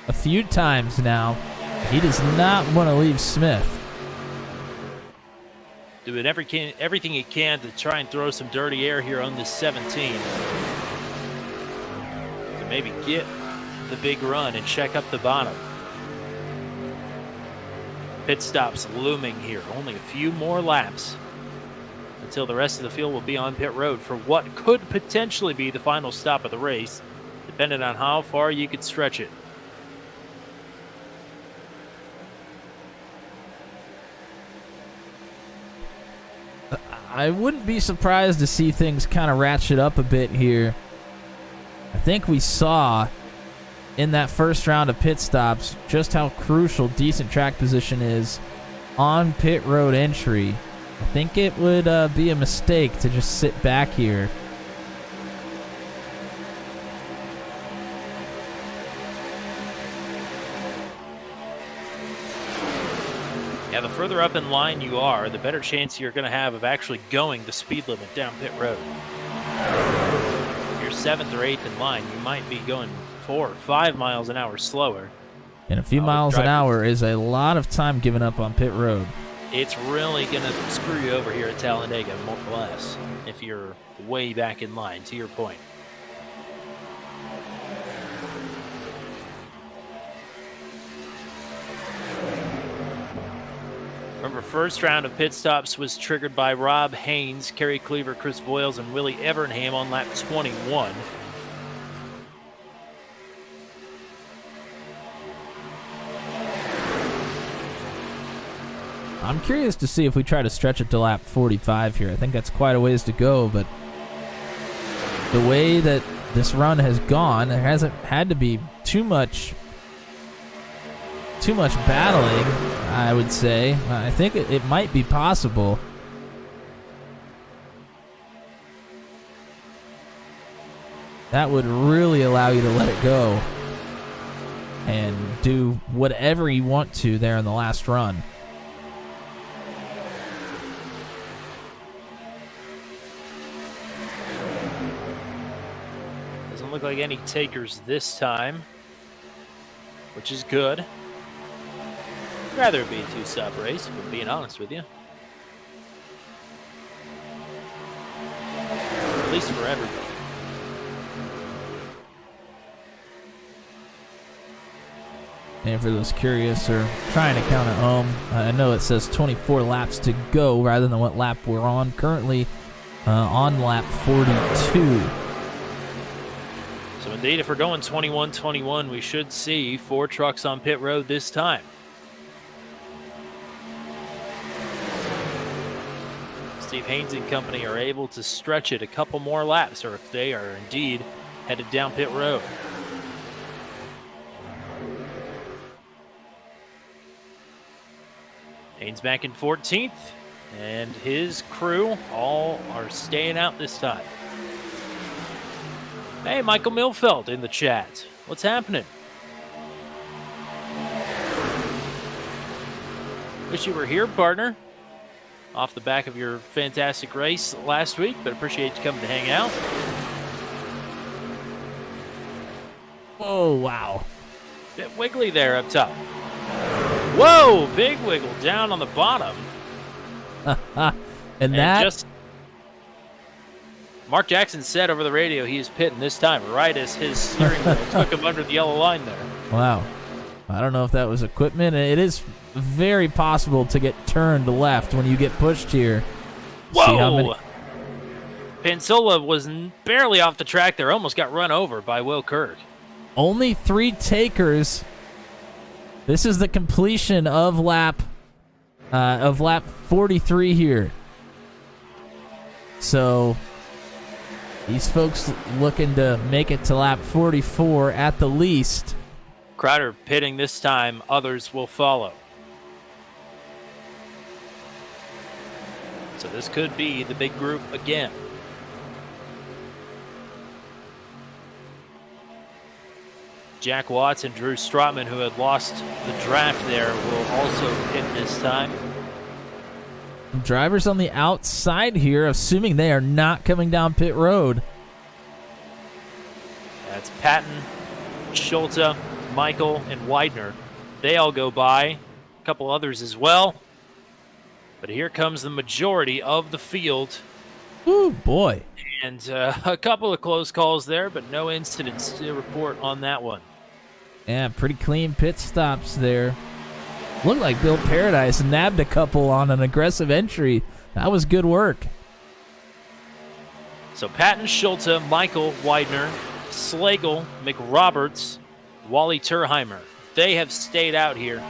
a few times now. He does not want to leave Smith. Doing everything he can to try and throw some dirty air here on this 17. To maybe get the big run and check up the bottom. Pit stops looming here. Only a few more laps until the rest of the field will be on pit road for what could potentially be the final stop of the race, depending on how far you could stretch it. I wouldn't be surprised to see things kind of ratchet up a bit here. I think we saw in that first round of pit stops just how crucial decent track position is on pit road entry. I think it would be a mistake to just sit back here. Yeah, the further up in line you are, the better chance you're going to have of actually going the speed limit down pit road. Here's 7th or 8th in line, you might be going 4 or 5 miles an hour slower. And a few miles an hour is a lot of time given up on pit road. It's really going to screw you over here at Talladega, more or less, if you're way back in line, to your point. Remember, first round of pit stops was triggered by Rob Haynes, Kerry Cleaver, Chris Voiles, and Willie Evernham on lap 21. I'm curious to see if we try to stretch it to lap 45 here. I think that's quite a ways to go, but the way that this run has gone, there hasn't had to be too much battling, I would say. I think it might be possible. That would really allow you to let it go and do whatever you want to there in the last run. Doesn't look like any takers this time, which is good. Rather it be a two-stop race, if I'm being honest with you. At least for everybody. And for those curious or trying to count at home, I know it says 24 laps to go rather than what lap we're on. Currently on lap 42. So indeed, if we're going 21-21, we should see 4 trucks on pit road this time. Steve Haynes and company are able to stretch it a couple more laps, or if they are indeed headed down pit road. Haynes back in 14th, and his crew all are staying out this time. Hey, Michael Milfeld in the chat. What's happening? Wish you were here, partner. Off the back of your fantastic race last week, but appreciate you coming to hang out. Oh, wow. Bit wiggly there up top. Whoa, big wiggle down on the bottom. and that... Just Mark Jackson said over the radio he is pitting this time, right as his steering wheel took him under the yellow line there. Wow. I don't know if that was equipment. It is very possible to get turned left when you get pushed here. Whoa! Pansola was barely off the track there. Almost got run over by Will Kirk. Only 3 takers. This is the completion of lap 43 here. So these folks looking to make it to lap 44 at the least. Crowder pitting this time. Others will follow. So this could be the big group again. Jack Watts and Drew Strotman, who had lost the draft there, will also pit this time. Drivers on the outside here, assuming they are not coming down pit road. That's Patton, Schulte, Michael, and Widener. They all go by. A couple others as well. But here comes the majority of the field. Ooh, boy. And a couple of close calls there, but no incidents to report on that one. Yeah, pretty clean pit stops there. Looked like Bill Paradise nabbed a couple on an aggressive entry. That was good work. So Patton, Schulte, Michael, Widener, Slagle, McRoberts, Wally Turheimer. They have stayed out here.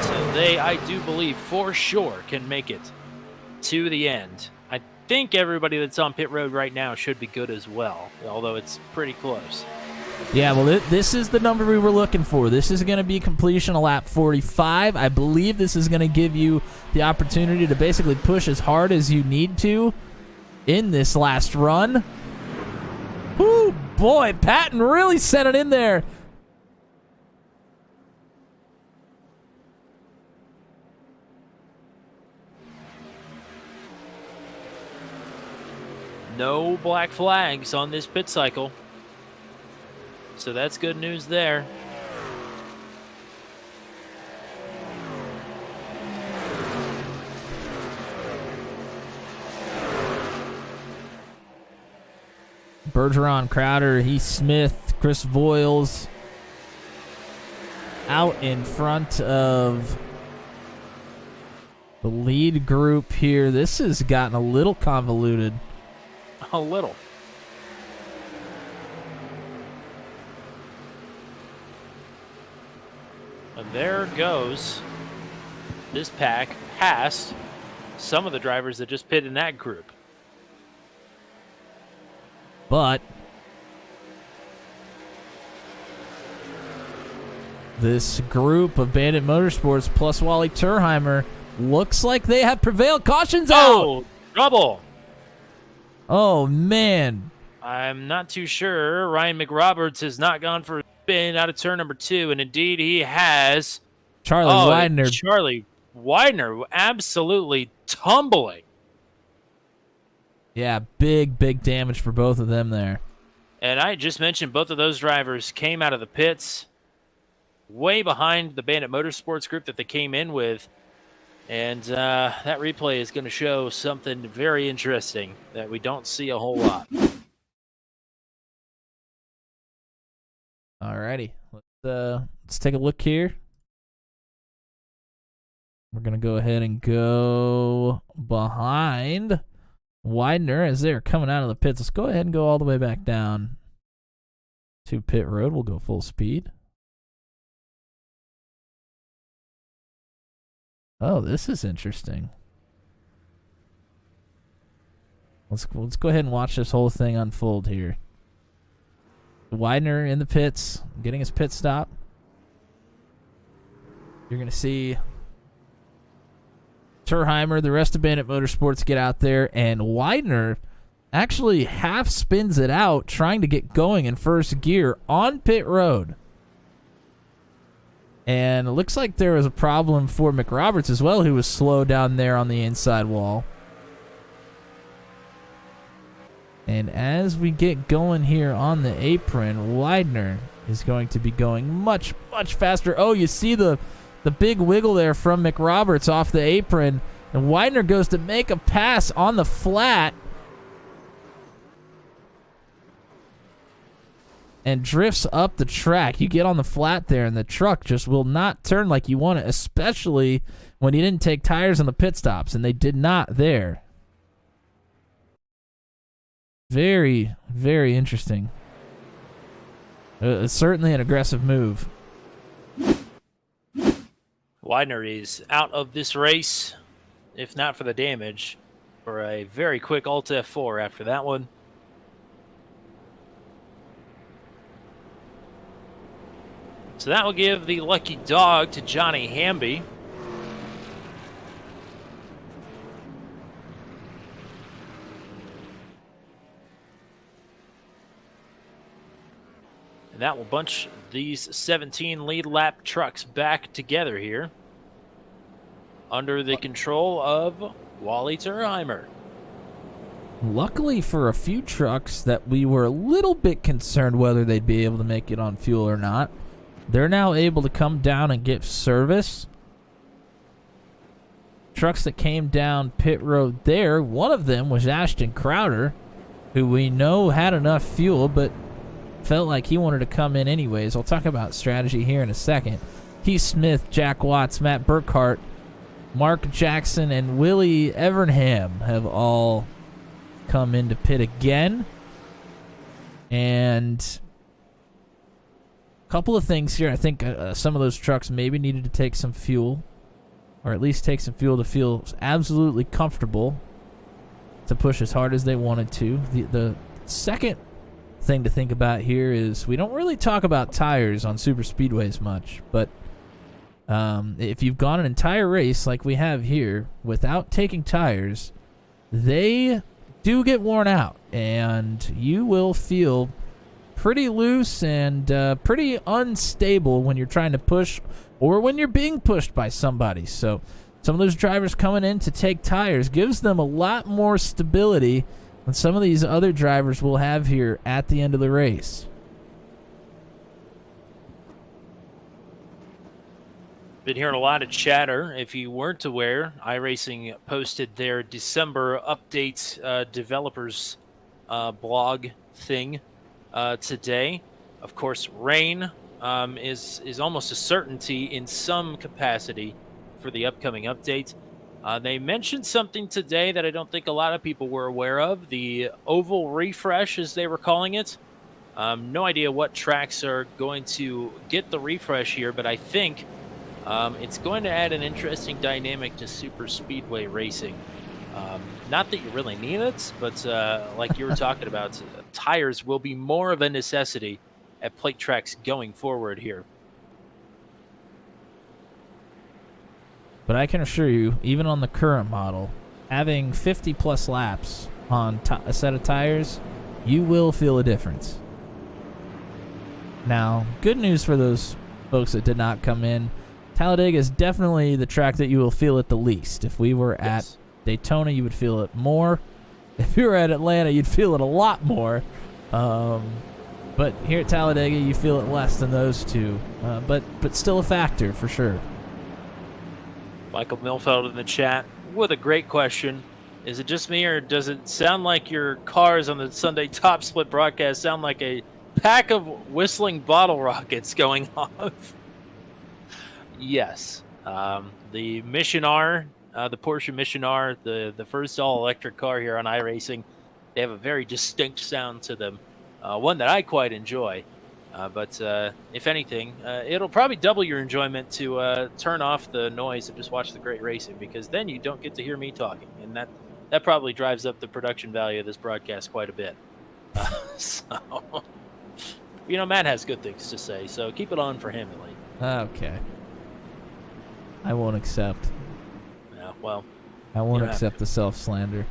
So they, I do believe, for sure can make it to the end. I think everybody that's on pit road right now should be good as well, although it's pretty close. Yeah, well, this is the number we were looking for. This is going to be completion of lap 45. I believe this is going to give you the opportunity to basically push as hard as you need to in this last run. Whoo, boy, Patton really set it in there. No black flags on this pit cycle. So that's good news there. Bergeron, Crowder, Heath Smith, Chris Voiles out in front of the lead group here. This has gotten a little convoluted. A little. And there goes this pack past some of the drivers that just pitted in that group. But this group of Bandit Motorsports plus Wally Turheimer looks like they have prevailed. Caution's out. Oh, trouble. Oh, man. I'm not too sure. Ryan McRoberts has not gone for a spin out of turn number 2, and indeed he has. Charlie Widener absolutely tumbling. Yeah, big damage for both of them there. And I just mentioned both of those drivers came out of the pits way behind the Bandit Motorsports group that they came in with. And that replay is going to show something very interesting that we don't see a whole lot. Alrighty, let's take a look here. We're going to go ahead and go behind Widener as they're coming out of the pits. Let's go ahead and go all the way back down to pit road. We'll go full speed. Oh, this is interesting. Let's go ahead and watch this whole thing unfold here. Widener in the pits, getting his pit stop. You're going to see Turheimer, the rest of Bandit Motorsports get out there, and Widener actually half spins it out trying to get going in first gear on pit road. And it looks like there was a problem for McRoberts as well, who was slow down there on the inside wall. And as we get going here on the apron, Widener is going to be going much faster. Oh, you see the big wiggle there from McRoberts off the apron. And Widener goes to make a pass on the flat. And drifts up the track. You get on the flat there, and the truck just will not turn like you want it, especially when you didn't take tires on the pit stops, and they did not there. Very, very interesting. It's certainly an aggressive move. Widener is out of this race, if not for the damage, for a very quick Alt F4 after that one. So that will give the lucky dog to Johnny Hamby. And that will bunch these 17 lead lap trucks back together here under the control of Wally Turheimer. Luckily for a few trucks that we were a little bit concerned whether they'd be able to make it on fuel or not, they're now able to come down and get service. Trucks that came down pit road there, one of them was Ashton Crowder, who we know had enough fuel, but felt like he wanted to come in anyways. I'll talk about strategy here in a second. Heath Smith, Jack Watts, Matt Burkhart, Mark Jackson, and Willie Evernham have all come into pit again. And couple of things here. I think some of those trucks maybe needed to take some fuel, or at least take some fuel to feel absolutely comfortable to push as hard as they wanted to. The second thing to think about here is we don't really talk about tires on super speedways much, but if you've gone an entire race like we have here without taking tires, they do get worn out, and you will feel pretty loose and pretty unstable when you're trying to push or when you're being pushed by somebody. So some of those drivers coming in to take tires gives them a lot more stability than some of these other drivers will have here at the end of the race. Been hearing a lot of chatter. If you weren't aware, iRacing posted their December update developers blog thing today. Of course, rain is almost a certainty in some capacity for the upcoming update. They mentioned something today that I don't think a lot of people were aware of, the oval refresh, as they were calling it. No idea what tracks are going to get the refresh here, but I think it's going to add an interesting dynamic to super speedway racing. Not that you really need it, but like you were talking about, tires will be more of a necessity at plate tracks going forward here. But I can assure you, even on the current model, having 50-plus laps on a set of tires, you will feel a difference. Now, good news for those folks that did not come in. Talladega is definitely the track that you will feel it the least. If we were at Daytona, you would feel it more. If you were at Atlanta, you'd feel it a lot more. But here at Talladega, you feel it less than those two. But still a factor for sure. Michael Milfeld in the chat with a great question. Is it just me, or does it sound like your cars on the Sunday Top Split broadcast sound like a pack of whistling bottle rockets going off? Yes. The Mission R, the Porsche Mission R, the first all-electric car here on iRacing, they have a very distinct sound to them, one that I quite enjoy. But if anything, it'll probably double your enjoyment to turn off the noise and just watch the great racing, because then you don't get to hear me talking, and that probably drives up the production value of this broadcast quite a bit. So, Matt has good things to say, so keep it on for him, at least. Okay. I won't accept. Yeah, well. I won't accept the self-slander.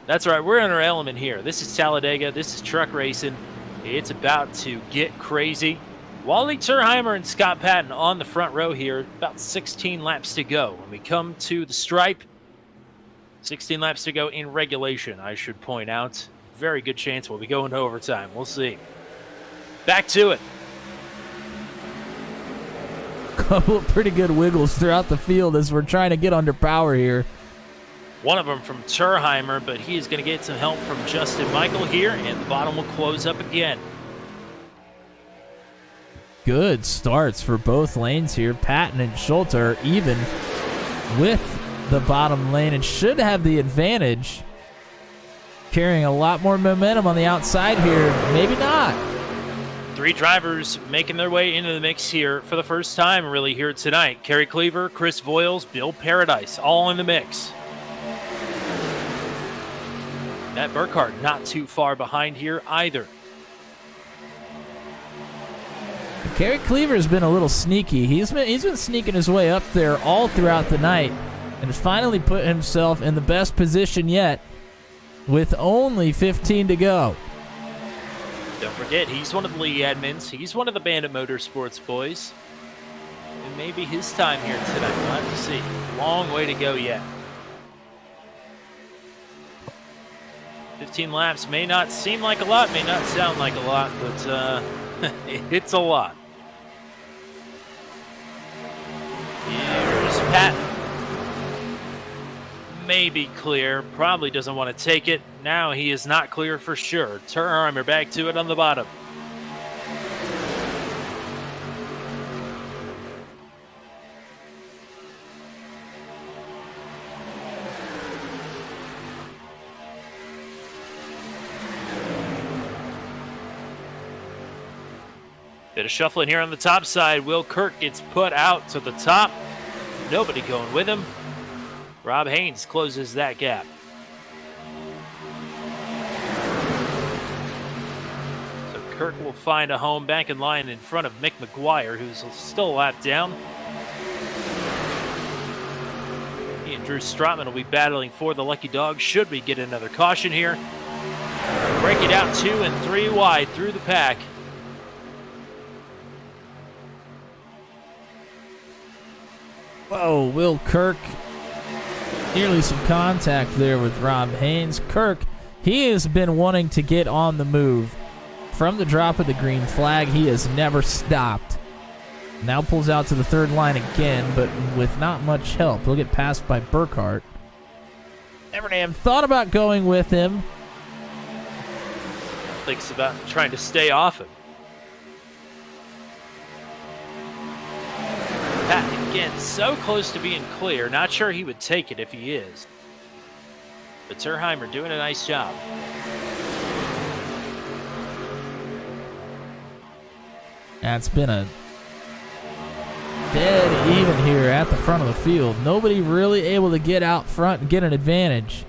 That's right. We're in our element here. This is Talladega. This is truck racing. It's about to get crazy. Wally Turheimer and Scott Patton on the front row here. About 16 laps to go. When we come to the stripe, 16 laps to go in regulation, I should point out. Very good chance we'll be going to overtime. We'll see. Back to it. Couple of pretty good wiggles throughout the field as we're trying to get under power here. One of them from Turheimer, but he is going to get some help from Justin Michael here, and the bottom will close up again. Good starts for both lanes here. Patton and Schultz are even with the bottom lane and should have the advantage. Carrying a lot more momentum on the outside here. Maybe not. Three drivers making their way into the mix here for the first time really here tonight. Kerry Cleaver, Chris Voiles, Bill Paradise, all in the mix. Matt Burkhardt not too far behind here either. Kerry Cleaver's been a little sneaky. He's been sneaking his way up there all throughout the night and has finally put himself in the best position yet with only 15 to go. Don't forget, he's one of the lead admins. He's one of the Bandit Motorsports boys. And maybe his time here tonight. We'll have to see. Long way to go yet. 15 laps may not seem like a lot, may not sound like a lot, but it's a lot. Here's Patton. Maybe clear. Probably doesn't want to take it. Now he is not clear for sure. Turheimer back to it on the bottom. Bit of shuffling here on the top side. Will Kirk gets put out to the top. Nobody going with him. Rob Haynes closes that gap. So Kirk will find a home back in line in front of Mick McGuire, who's still a lap down. He and Drew Strotman will be battling for the lucky dog should we get another caution here. Break it out 2 and 3 wide through the pack. Whoa, Will Kirk. Nearly some contact there with Rob Haynes. Kirk He has been wanting to get on the move. From the drop of the green flag, he has never stopped. Now pulls out to the third line again, but with not much help. He'll get passed by Burkhart. Evernham thought about going with him. Thinks about trying to stay off him. Patton again, so close to being clear. Not sure he would take it if he is. But Terheimer doing a nice job. It's been a dead even here at the front of the field. Nobody really able to get out front and get an advantage.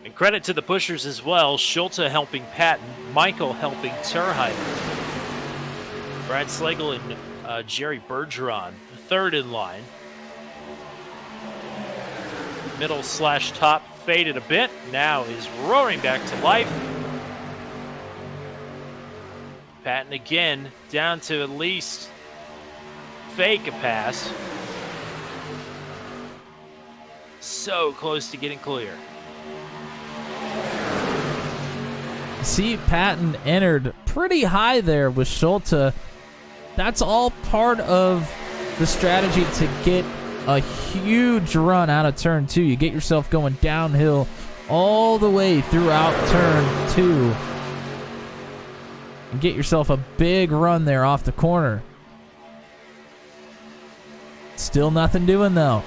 And credit to the pushers as well. Schulte helping Patton, Michael helping Terheimer. Brad Slagle and Jerry Bergeron, third in line. Middle/top faded a bit. Now is roaring back to life. Patton again down to at least fake a pass. So close to getting clear. See, Patton entered pretty high there with Schulte. That's all part of the strategy to get a huge run out of turn 2. You get yourself going downhill all the way throughout turn 2. And get yourself a big run there off the corner. Still nothing doing though.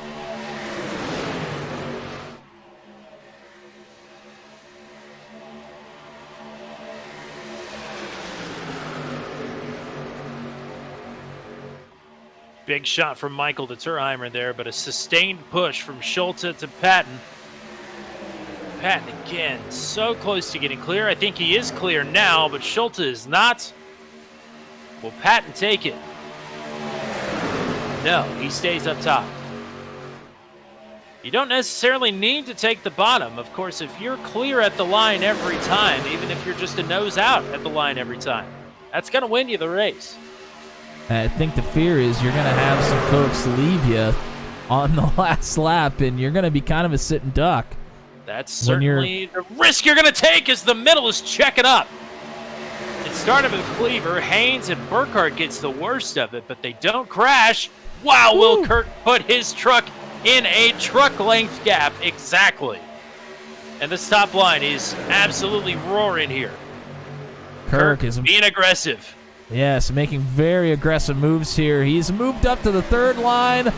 Big shot from Michael to Terheimer there, but a sustained push from Schulte to Patton. Patton again, so close to getting clear. I think he is clear now, but Schulte is not. Will Patton take it? No, he stays up top. You don't necessarily need to take the bottom. Of course, if you're clear at the line every time, even if you're just a nose out at the line every time, that's going to win you the race. I think the fear is you're going to have some folks leave you on the last lap, and you're going to be kind of a sitting duck. That's certainly the risk you're going to take as the middle is checking up. It started with Cleaver. Haynes and Burkhart gets the worst of it, but they don't crash. Wow, Woo. Will Kirk put his truck in a truck length gap exactly. And the stop line is absolutely roaring here. Kirk is being aggressive. Yes, making very aggressive moves here. He's moved up to the third line. Makes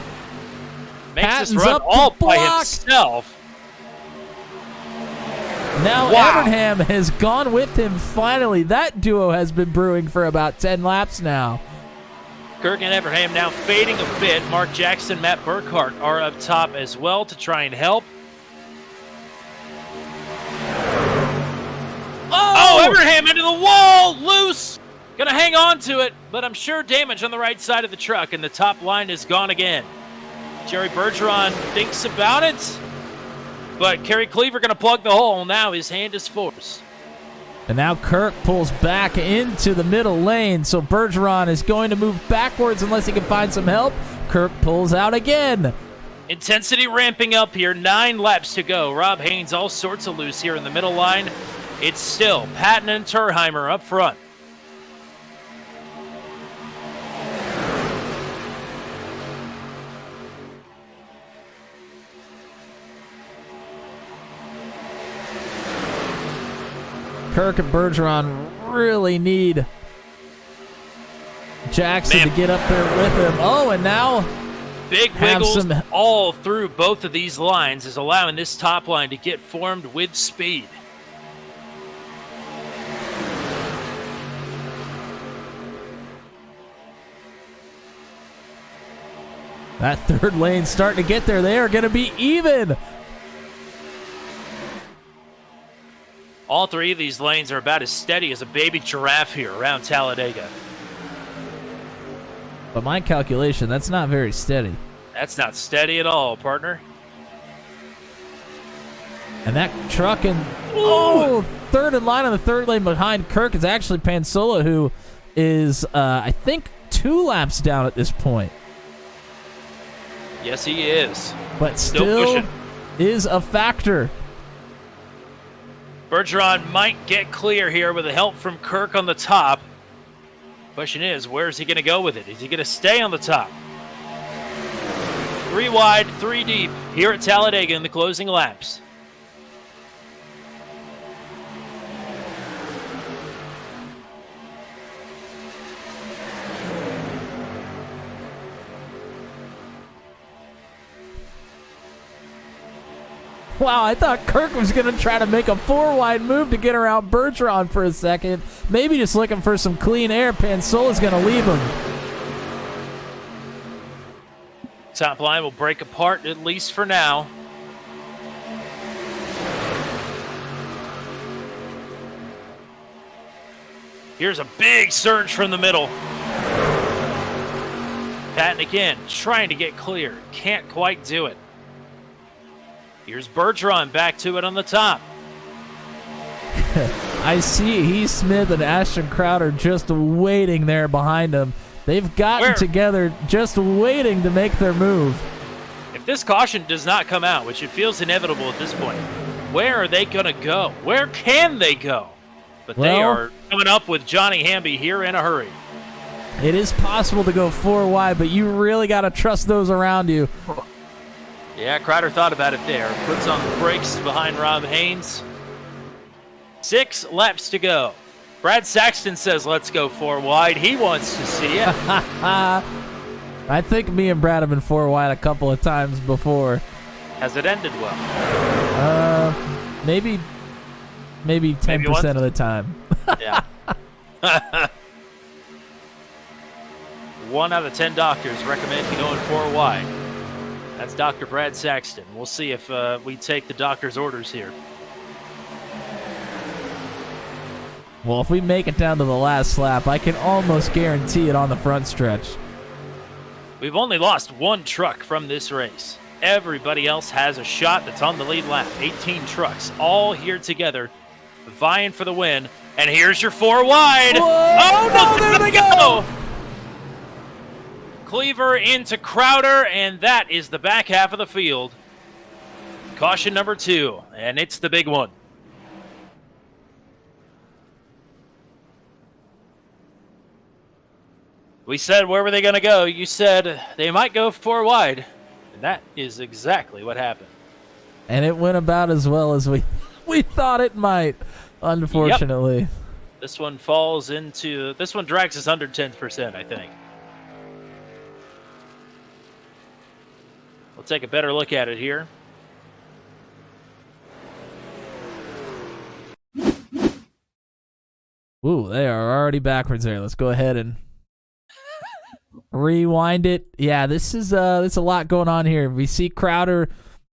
Patton's this run up all to by block. himself. Now Wow. Evernham has gone with him finally. That duo has been brewing for about 10 laps now. Kirk and Evernham now fading a bit. Mark Jackson, Matt Burkhart are up top as well to try and help. Oh, Evernham into the wall, loose. Gonna hang on to it, but I'm sure damage on the right side of the truck, and the top line is gone again. Jerry Bergeron thinks about it, but Kerry Cleaver gonna plug the hole. Now his hand is forced. And now Kirk pulls back into the middle lane, so Bergeron is going to move backwards unless he can find some help. Kirk pulls out again. Intensity ramping up here, 9 laps to go. Rob Haynes all sorts of loose here in the middle line. It's still Patton and Terheimer up front. Kirk and Bergeron really need Jackson to get up there with him. Oh, and now Big wiggles all through both of these lines is allowing this top line to get formed with speed. that third lane starting to get there. They are going to be even. All 3 of these lanes are about as steady as a baby giraffe here around Talladega. By my calculation, that's not very steady. That's not steady at all, partner. And that truck and third in line on the third lane behind Kirk is actually Pansola, who is, I think, 2 laps down at this point. Yes, he is. But still pushing. is a factor. Bergeron might get clear here with the help from Kirk on the top. Question is, where is he going to go with it? Is he going to stay on the top? 3 wide, 3 deep here at Talladega in the closing laps. Wow, I thought Kirk was going to try to make a 4-wide move to get around Bergeron for a second. Maybe just looking for some clean air. Pansola's going to leave him. Top line will break apart, at least for now. Here's a big surge from the middle. Patton again, trying to get clear. Can't quite do it. Here's Bergeron back to it on the top. I see Heath Smith and Ashton Crowder just waiting there behind him. They've gotten together just waiting to make their move. If this caution does not come out, which it feels inevitable at this point, where are they going to go? Where can they go? But they are coming up with Johnny Hamby here in a hurry. It is possible to go 4 wide, but you really got to trust those around you. Yeah, Crowder thought about it there. Puts on the brakes behind Rob Haynes. 6 laps to go. Brad Saxton says, let's go 4 wide. He wants to see it. I think me and Brad have been 4 wide a couple of times before. Has it ended well? Maybe 10% of the time. Yeah. 1 out of 10 doctors recommend you going 4 wide. That's Dr. Brad Saxton. We'll see if we take the doctor's orders here. Well, if we make it down to the last lap, I can almost guarantee it on the front stretch. We've only lost 1 truck from this race. Everybody else has a shot that's on the lead lap. 18 trucks all here together, vying for the win. And here's your 4 wide. Whoa, oh, no, there they go. Cleaver into Crowder, and that is the back half of the field. Caution number 2, and it's the big one. We said, where were they going to go? You said they might go 4 wide, and that is exactly what happened. And it went about as well as we thought it might, unfortunately. Yep. This one drags us under 10%, I think. We'll take a better look at it here. Ooh, they are already backwards there. Let's go ahead and rewind it. Yeah, this is a lot going on here. We see Crowder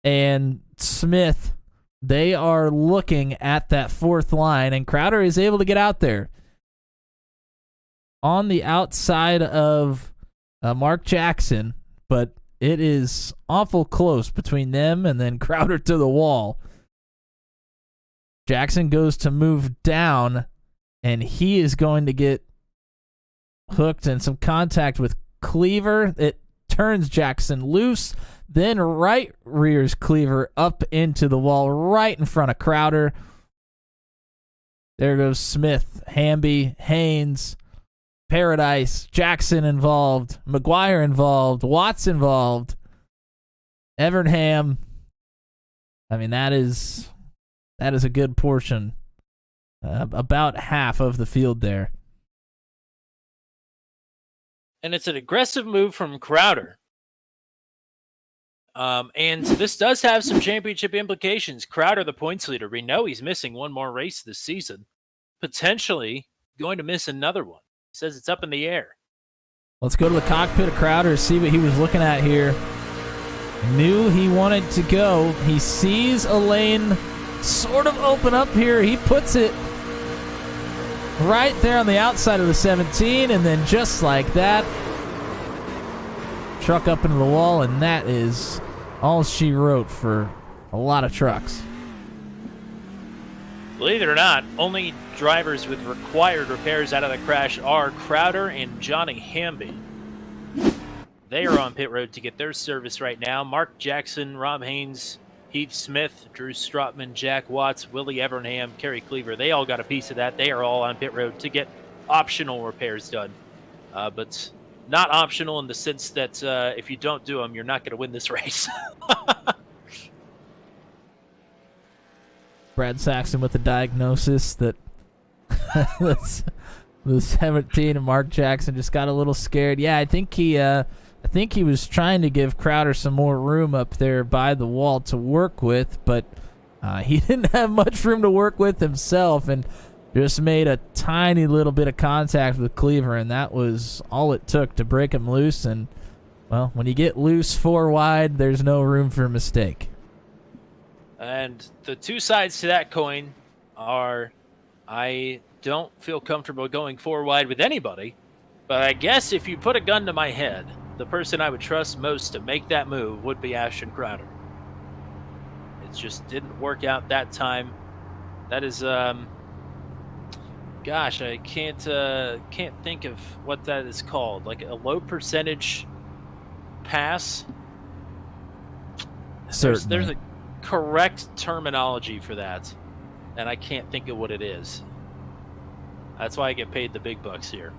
and Smith. They are looking at that 4th line, and Crowder is able to get out there. On the outside of Mark Jackson, but it is awful close between them and then Crowder to the wall. Jackson goes to move down, and he is going to get hooked in some contact with Cleaver. It turns Jackson loose, then right rears Cleaver up into the wall right in front of Crowder. There goes Smith, Hamby, Haynes, Paradise, Jackson involved, McGuire involved, Watts involved, Evernham. I mean, that is a good portion, about half of the field there. And it's an aggressive move from Crowder. And this does have some championship implications. Crowder, the points leader, we know he's missing 1 more race this season. Potentially going to miss another one. Says it's up in the air. Let's go to the cockpit of Crowder, see what he was looking at here. Knew he wanted to go. He sees a lane sort of open up here. He puts it right there on the outside of the 17, and then just like that, truck up into the wall, and that is all she wrote for a lot of trucks. Believe it or not, only drivers with required repairs out of the crash are Crowder and Johnny Hamby. They are on pit road to get their service right now. Mark Jackson, Rob Haynes, Heath Smith, Drew Strotman, Jack Watts, Willie Evernham, Kerry Cleaver, they all got a piece of that. They are all on pit road to get optional repairs done. But not optional in the sense that if you don't do them, you're not going to win this race. Brad Saxon with the diagnosis that the 17 and Mark Jackson just got a little scared. Yeah, I think he was trying to give Crowder some more room up there by the wall to work with, but he didn't have much room to work with himself and just made a tiny little bit of contact with Cleaver, and that was all it took to break him loose. And, well, when you get loose 4 wide, there's no room for a mistake. And the two sides to that coin are, I don't feel comfortable going 4 wide with anybody, but I guess if you put a gun to my head, the person I would trust most to make that move would be Ashton Crowder. It just didn't work out that time. That is, gosh, I can't think of what that is called. Like a low percentage pass. Certainly. There's a correct terminology for that, and I can't think of what it is. That's why I get paid the big bucks here.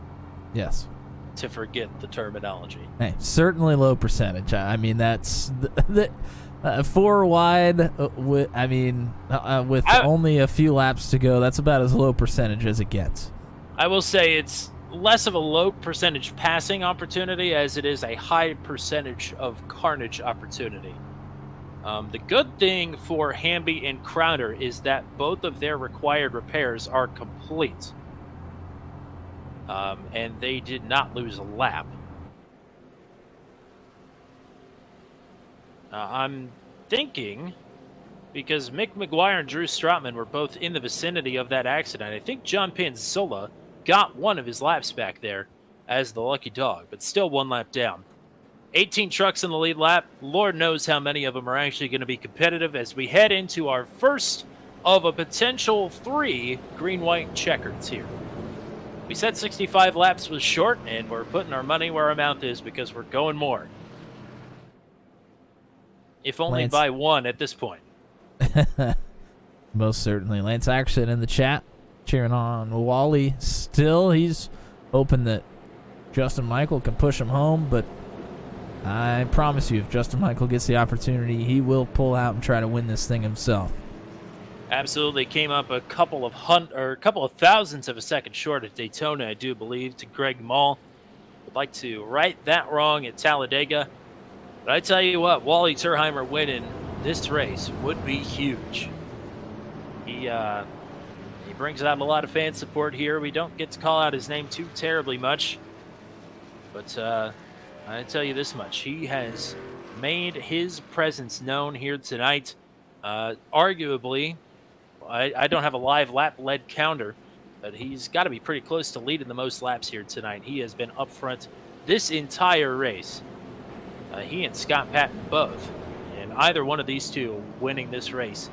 Yes. To forget the terminology. Hey, certainly low percentage. I mean, that's 4 wide. With only a few laps to go, that's about as low percentage as it gets. I will say it's less of a low percentage passing opportunity as it is a high percentage of carnage opportunity. The good thing for Hamby and Crowder is that both of their required repairs are complete. And they did not lose a lap. I'm thinking, because Mick McGuire and Drew Strotman were both in the vicinity of that accident, I think John Panzola got one of his laps back there as the lucky dog, but still 1 lap down. 18 trucks in the lead lap. Lord knows how many of them are actually going to be competitive as we head into our first of a potential 3 green-white checkers here. We said 65 laps was short, and we're putting our money where our mouth is because we're going more. If only Lance. by 1 at this point. Most certainly. Lance Action in the chat, cheering on Wally. Still, he's hoping that Justin Michael can push him home, but I promise you, if Justin Michael gets the opportunity, he will pull out and try to win this thing himself. Absolutely came up a couple of thousandths of a second short at Daytona, I do believe, to Greg Mall. Would like to right that wrong at Talladega. But I tell you what, Wally Turheimer winning this race would be huge. He brings out a lot of fan support here. We don't get to call out his name too terribly much. But I tell you this much, he has made his presence known here tonight. Arguably, I don't have a live lap-led counter, but he's got to be pretty close to leading the most laps here tonight. He has been up front this entire race. He and Scott Patton both, and either one of these two winning this race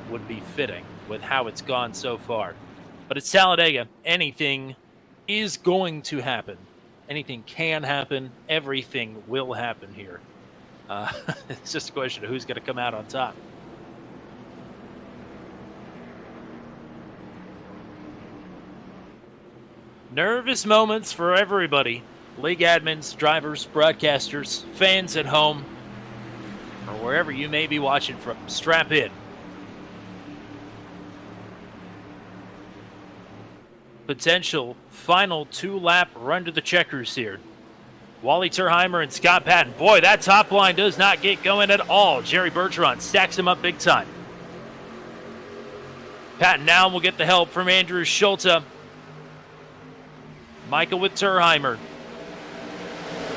would be fitting with how it's gone so far. But it's Talladega. Anything is going to happen. Anything can happen. Everything will happen here. It's just a question of who's going to come out on top. Nervous moments for everybody. League admins, drivers, broadcasters, fans at home, or wherever you may be watching from. Strap in. Potential final 2-lap run to the checkers here. Wally Turheimer and Scott Patton. Boy, that top line does not get going at all. Jerry Bergeron stacks him up big time. Patton now will get the help from Andrew Schulte. Michael with Turheimer.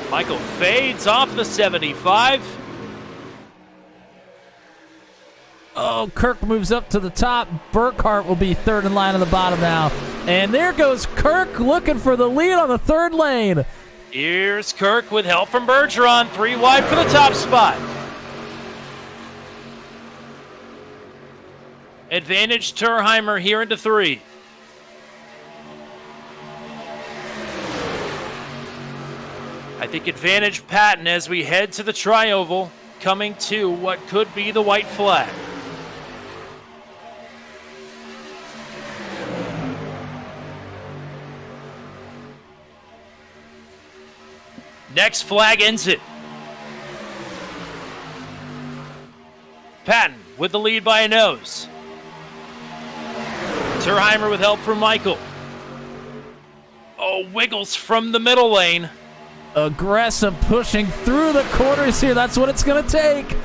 Michael fades off the 75. Oh, Kirk moves up to the top. Burkhart will be third in line on the bottom now. And there goes Kirk looking for the lead on the third lane. Here's Kirk with help from Bergeron. 3 wide for the top spot. Advantage Turheimer here into 3. I think advantage Patton as we head to the tri-oval. coming to what could be the white flag. Next flag ends it. Patton with the lead by a nose. Terheimer with help from Michael. Oh, wiggles from the middle lane. Aggressive pushing through the corners here. That's what it's going to take.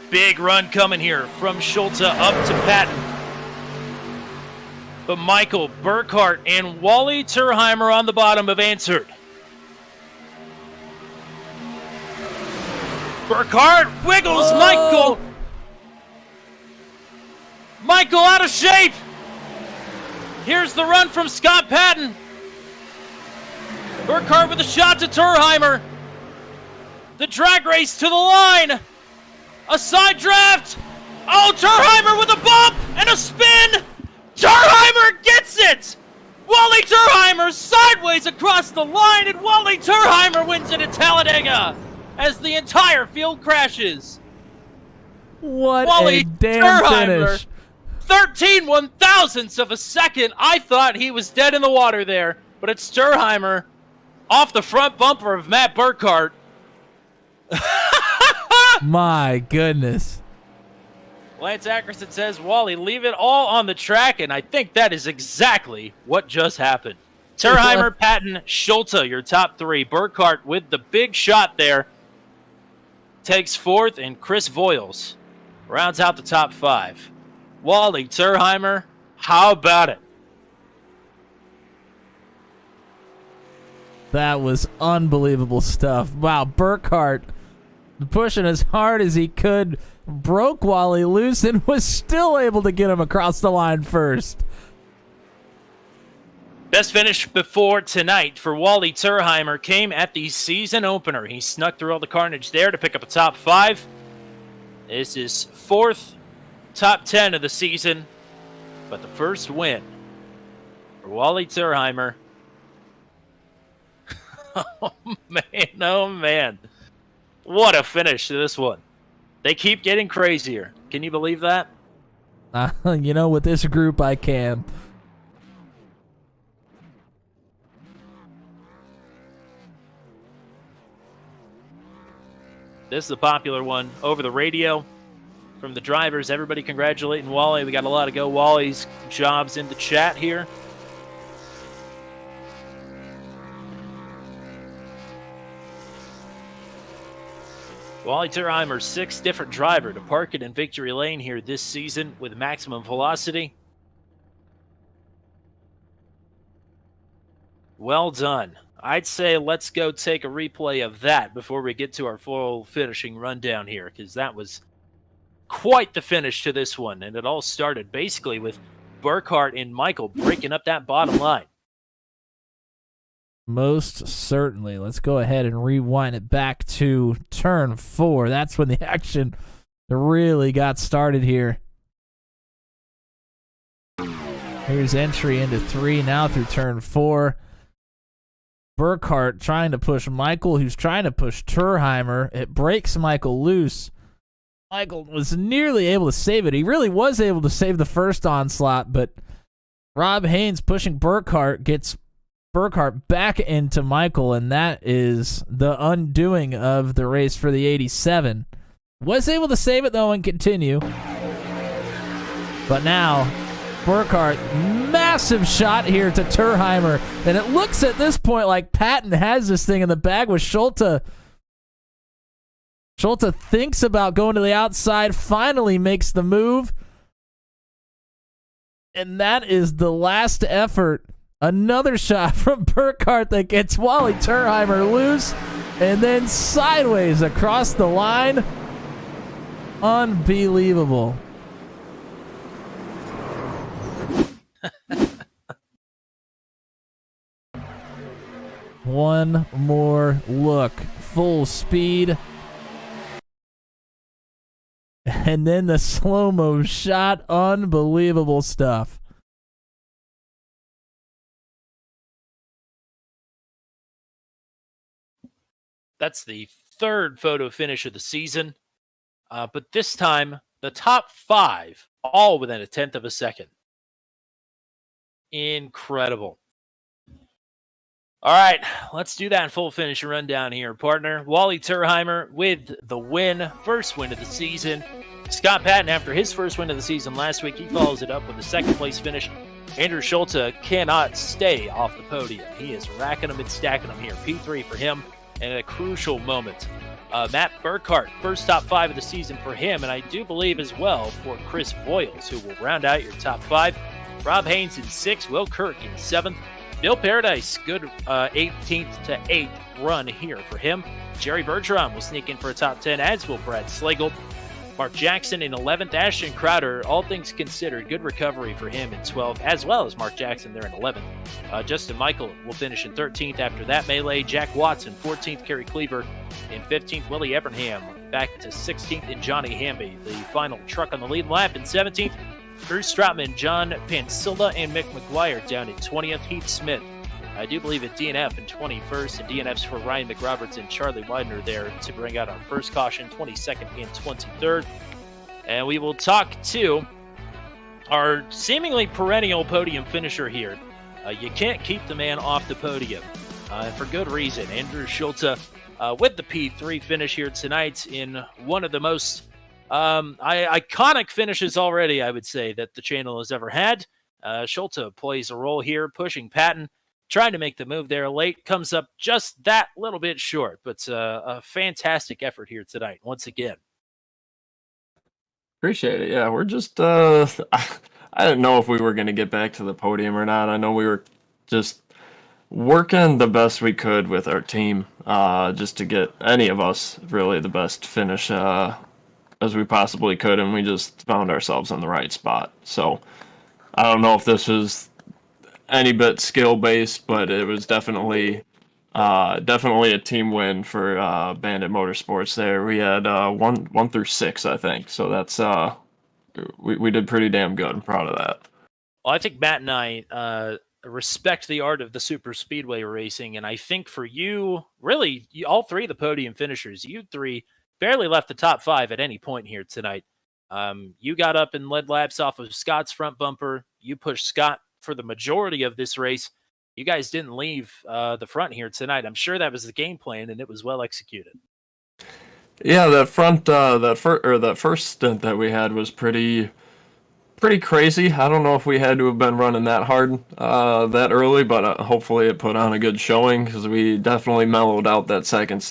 Big run coming here from Schulte up to Patton. But Michael, Burkhart, and Wally Terheimer on the bottom have answered. Burkhart wiggles Michael. Michael out of shape. Here's the run from Scott Patton. Burkhart with a shot to Terheimer. The drag race to the line. A side draft. Oh, Terheimer with a bump and a spin. Terheimer gets it. Wally Terheimer sideways across the line, and Wally Terheimer wins it at Talladega as the entire field crashes. What Wally a damn Terheimer, finish. 13 one-thousandths of a second. I thought he was dead in the water there, but it's Terheimer off the front bumper of Matt Burkhart. My goodness. Lance Ackerson says, Wally, leave it all on the track, and I think that is exactly what just happened. Terheimer, Patton, Schulte, your top three. Burkhart with the big shot there takes fourth, and Chris Voiles rounds out the top five. Wally Terheimer, how about it? That was unbelievable stuff. Wow, Burkhart pushing as hard as he could, broke Wally loose, and was still able to get him across the line first. Best finish before tonight for Wally Terheimer came at the season opener. He snuck through all the carnage there to pick up a top five. This is fourth top 10 of the season, but the first win for Wally Terheimer. Oh man. What a finish to this one. They keep getting crazier. Can you believe that? With this group, I can. This is a popular one over the radio from the drivers. Everybody congratulating Wally. We got a lot of Go Wally's jobs in the chat here. Wally Terheimer, sixth different driver to park it in victory lane here this season with maximum velocity. Well done. I'd say let's go take a replay of that before we get to our full finishing rundown here, because that was quite the finish to this one, and it all started basically with Burkhart and Michael breaking up that bottom line. Most certainly. Let's go ahead and rewind it back to turn 4. That's when the action really got started here. Here's entry into 3 now through turn 4. Burkhart trying to push Michael, who's trying to push Terheimer. It breaks Michael loose. Michael was nearly able to save it. He really was able to save the first onslaught, but Rob Haynes pushing Burkhart gets Burkhart back into Michael, and that is the undoing of the race for the 87. Was able to save it, though, and continue. But now, Burkhart, massive shot here to Terheimer, and it looks at this point like Patton has this thing in the bag with Schulte. Schulte thinks about going to the outside, finally makes the move, and that is the last effort. Another shot from Burkhart that gets Wally Terheimer loose and then sideways across the line. Unbelievable. One more look. Full speed. And then the slow-mo shot. Unbelievable stuff. That's the third photo finish of the season, but this time the top 5 all within a tenth of a second. Incredible. All right, let's do that full finish rundown here, partner. Wally Turheimer with the win, first win of the season. Scott Patton, after his first win of the season last week, he follows it up with a second-place finish. Andrew Schulte cannot stay off the podium. He is racking them and stacking them here. P3 for him, and a crucial moment. Matt Burkhart, first top 5 of the season for him, and I do believe as well for Chris Voiles, who will round out your top 5. Rob Haynes in 6th, Will Kirk in 7th. Bill Paradise, good 18th to 8th run here for him. Jerry Bergeron will sneak in for a top 10, as will Brad Slagle. Mark Jackson in 11th. Ashton Crowder, all things considered, good recovery for him in 12th, as well as Mark Jackson there in 11th. Justin Michael will finish in 13th after that melee. Jack Watson, 14th. Kerry Cleaver in 15th. Willie Evernham back to 16th. And Johnny Hamby, the final truck on the lead lap, in 17th. Bruce Stratman, John Pansilla, and Mick McGuire down in 20th. Heath Smith, I do believe at DNF in 21st, and DNFs for Ryan McRoberts and Charlie Widener there to bring out our first caution, 22nd and 23rd. And we will talk to our seemingly perennial podium finisher here. You can't keep the man off the podium, and for good reason. Andrew Schulte with the P3 finish here tonight in one of the most iconic finishes already, I would say, that the channel has ever had. Schulte plays a role here, pushing Patton, trying to make the move there late, comes up just that little bit short, but a fantastic effort here tonight, once again. Appreciate it. Yeah, we're just, I didn't know if we were going to get back to the podium or not. I know we were just working the best we could with our team, just to get any of us really the best finish as we possibly could, and we just found ourselves in the right spot. So I don't know if this was any bit skill based, but it was definitely a team win for Bandit Motorsports. There we had 1 through 6, I think. So that's we did pretty damn good. I'm proud of that. Well, I think Matt and I respect the art of the super speedway racing, and I think for you, really, all 3 of the podium finishers, you 3 barely left the top 5 at any point here tonight. You got up and led laps off of Scott's front bumper. You pushed Scott for the majority of this race. You guys didn't leave the front here tonight. I'm sure that was the game plan, and it was well executed. Yeah, that first stint that we had was pretty crazy. I don't know if we had to have been running that hard that early, but hopefully it put on a good showing, because we definitely mellowed out that second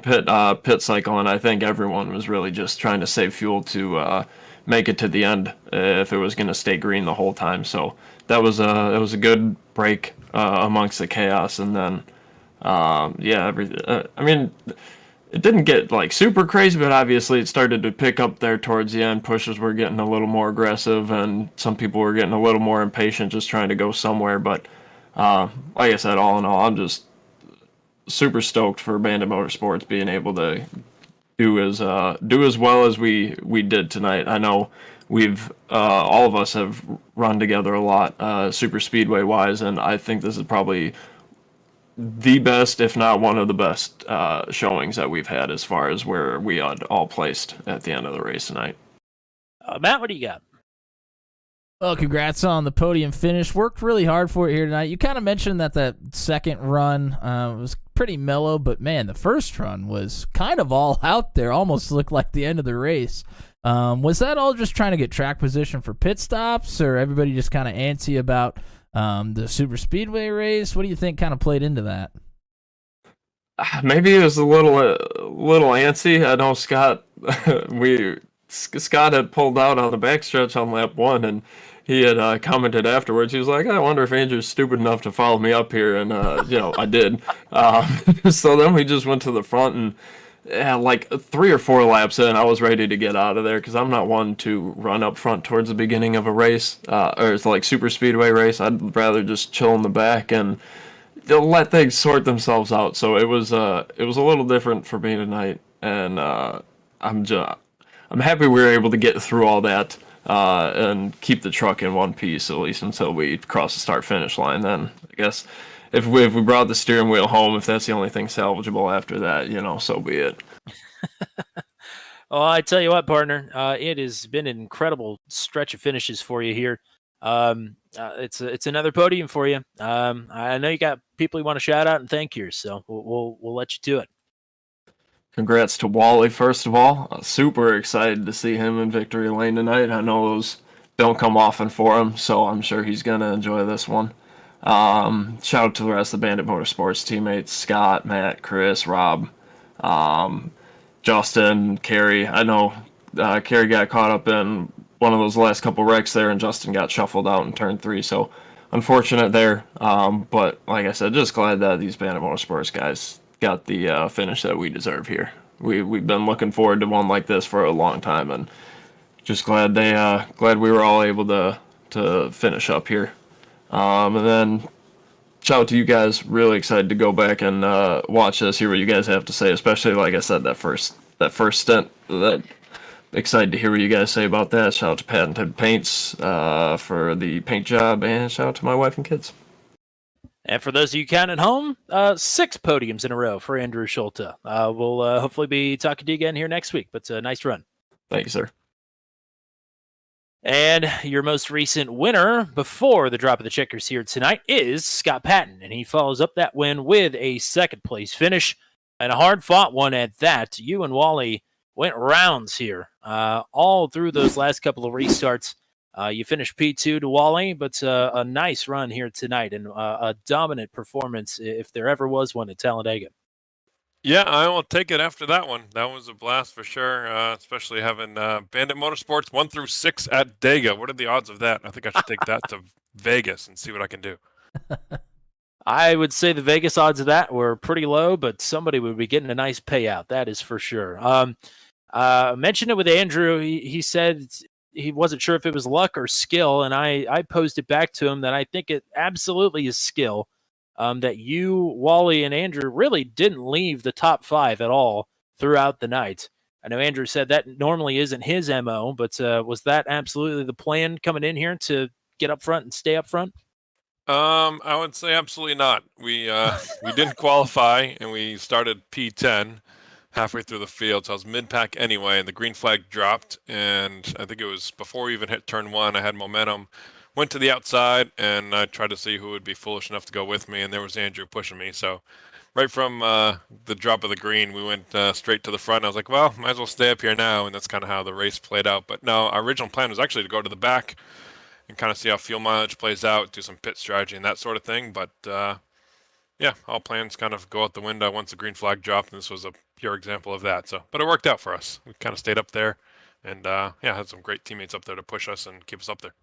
pit cycle, and I think everyone was really just trying to save fuel to make it to the end if it was going to stay green the whole time. So it was a good break amongst the chaos, and then I mean, it didn't get like super crazy, but obviously it started to pick up there towards the end. Pushes were getting a little more aggressive, and some people were getting a little more impatient, just trying to go somewhere. But like I said, all in all, I'm just super stoked for Bandit Motorsports being able to do as well as we did tonight. I know we've all of us have run together a lot, super speedway wise, and I think this is probably the best, if not one of the best, showings that we've had as far as where we had all placed at the end of the race tonight. Matt, what do you got? Well, congrats on the podium finish. Worked really hard for it here tonight. You kind of mentioned that second run was pretty mellow, but man, the first run was kind of all out there. Almost looked like the end of the race. Was that all just trying to get track position for pit stops, or everybody just kind of antsy about the super speedway race? What do you think kind of played into that? Maybe it was a little antsy. I know Scott had pulled out on the backstretch on lap 1, and he had commented afterwards. He was like, I wonder if Andrew's stupid enough to follow me up here. And, I did. So then we just went to the front, and like 3 or 4 laps in, I was ready to get out of there, because I'm not one to run up front towards the beginning of a race, or it's like super speedway race. I'd rather just chill in the back and let things sort themselves out. So it was a little different for me tonight, and I'm happy we were able to get through all that and keep the truck in one piece, at least until we cross the start-finish line. Then I guess if we brought the steering wheel home, if that's the only thing salvageable after that, so be it. Oh, I tell you what, partner, it has been an incredible stretch of finishes for you here. It's another podium for you. I know you got people you want to shout out and thank here, so we'll let you do it. Congrats to Wally, first of all. Super excited to see him in victory lane tonight. I know those don't come often for him, so I'm sure he's going to enjoy this one. Shout out to the rest of the Bandit Motorsports teammates, Scott, Matt, Chris, Rob, Justin, Kerry. I know Kerry got caught up in one of those last couple wrecks there, and Justin got shuffled out in turn 3, so unfortunate there. But like I said, just glad that these Bandit Motorsports guys got the finish that we deserve here. We've been looking forward to one like this for a long time, and just glad we were all able to finish up here. And then shout out to you guys. Really excited to go back and watch this, hear what you guys have to say, especially like I said, that first stint. That excited to hear what you guys say about that. Shout out to Patented Paints for the paint job, and shout out to my wife and kids. And for those of you counting at home, 6 podiums in a row for Andrew Schulte. We'll hopefully be talking to you again here next week, but nice run. Thank you, sir. And your most recent winner before the drop of the checkers here tonight is Scott Patton, and he follows up that win with a second-place finish, and a hard-fought one at that. You and Wally went rounds here all through those last couple of restarts. You finished P2 to Wally, but a nice run here tonight and a dominant performance if there ever was one at Talladega. Yeah, I will take it after that one. That was a blast for sure, especially having Bandit Motorsports 1 through 6 at Dega. What are the odds of that? I think I should take that to Vegas and see what I can do. I would say the Vegas odds of that were pretty low, but somebody would be getting a nice payout. That is for sure. Mentioned it with Andrew. He said he wasn't sure if it was luck or skill, and I posed it back to him that I think it absolutely is skill. That you, Wally, and Andrew really didn't leave the top 5 at all throughout the night. I know Andrew said that normally isn't his MO, but was that absolutely the plan coming in here to get up front and stay up front? I would say absolutely not. We didn't qualify, and we started P10 halfway through the field, so I was mid-pack anyway, and the green flag dropped, and I think it was before we even hit turn 1, I had momentum. Went to the outside, and I tried to see who would be foolish enough to go with me, and there was Andrew pushing me. So right from the drop of the green, we went straight to the front. I was like, well, might as well stay up here now, and that's kind of how the race played out. But no, our original plan was actually to go to the back and kind of see how fuel mileage plays out, do some pit strategy and that sort of thing. But yeah, all plans kind of go out the window once the green flag dropped, and this was a pure example of that. So, but it worked out for us. We kind of stayed up there, and yeah, had some great teammates up there to push us and keep us up there.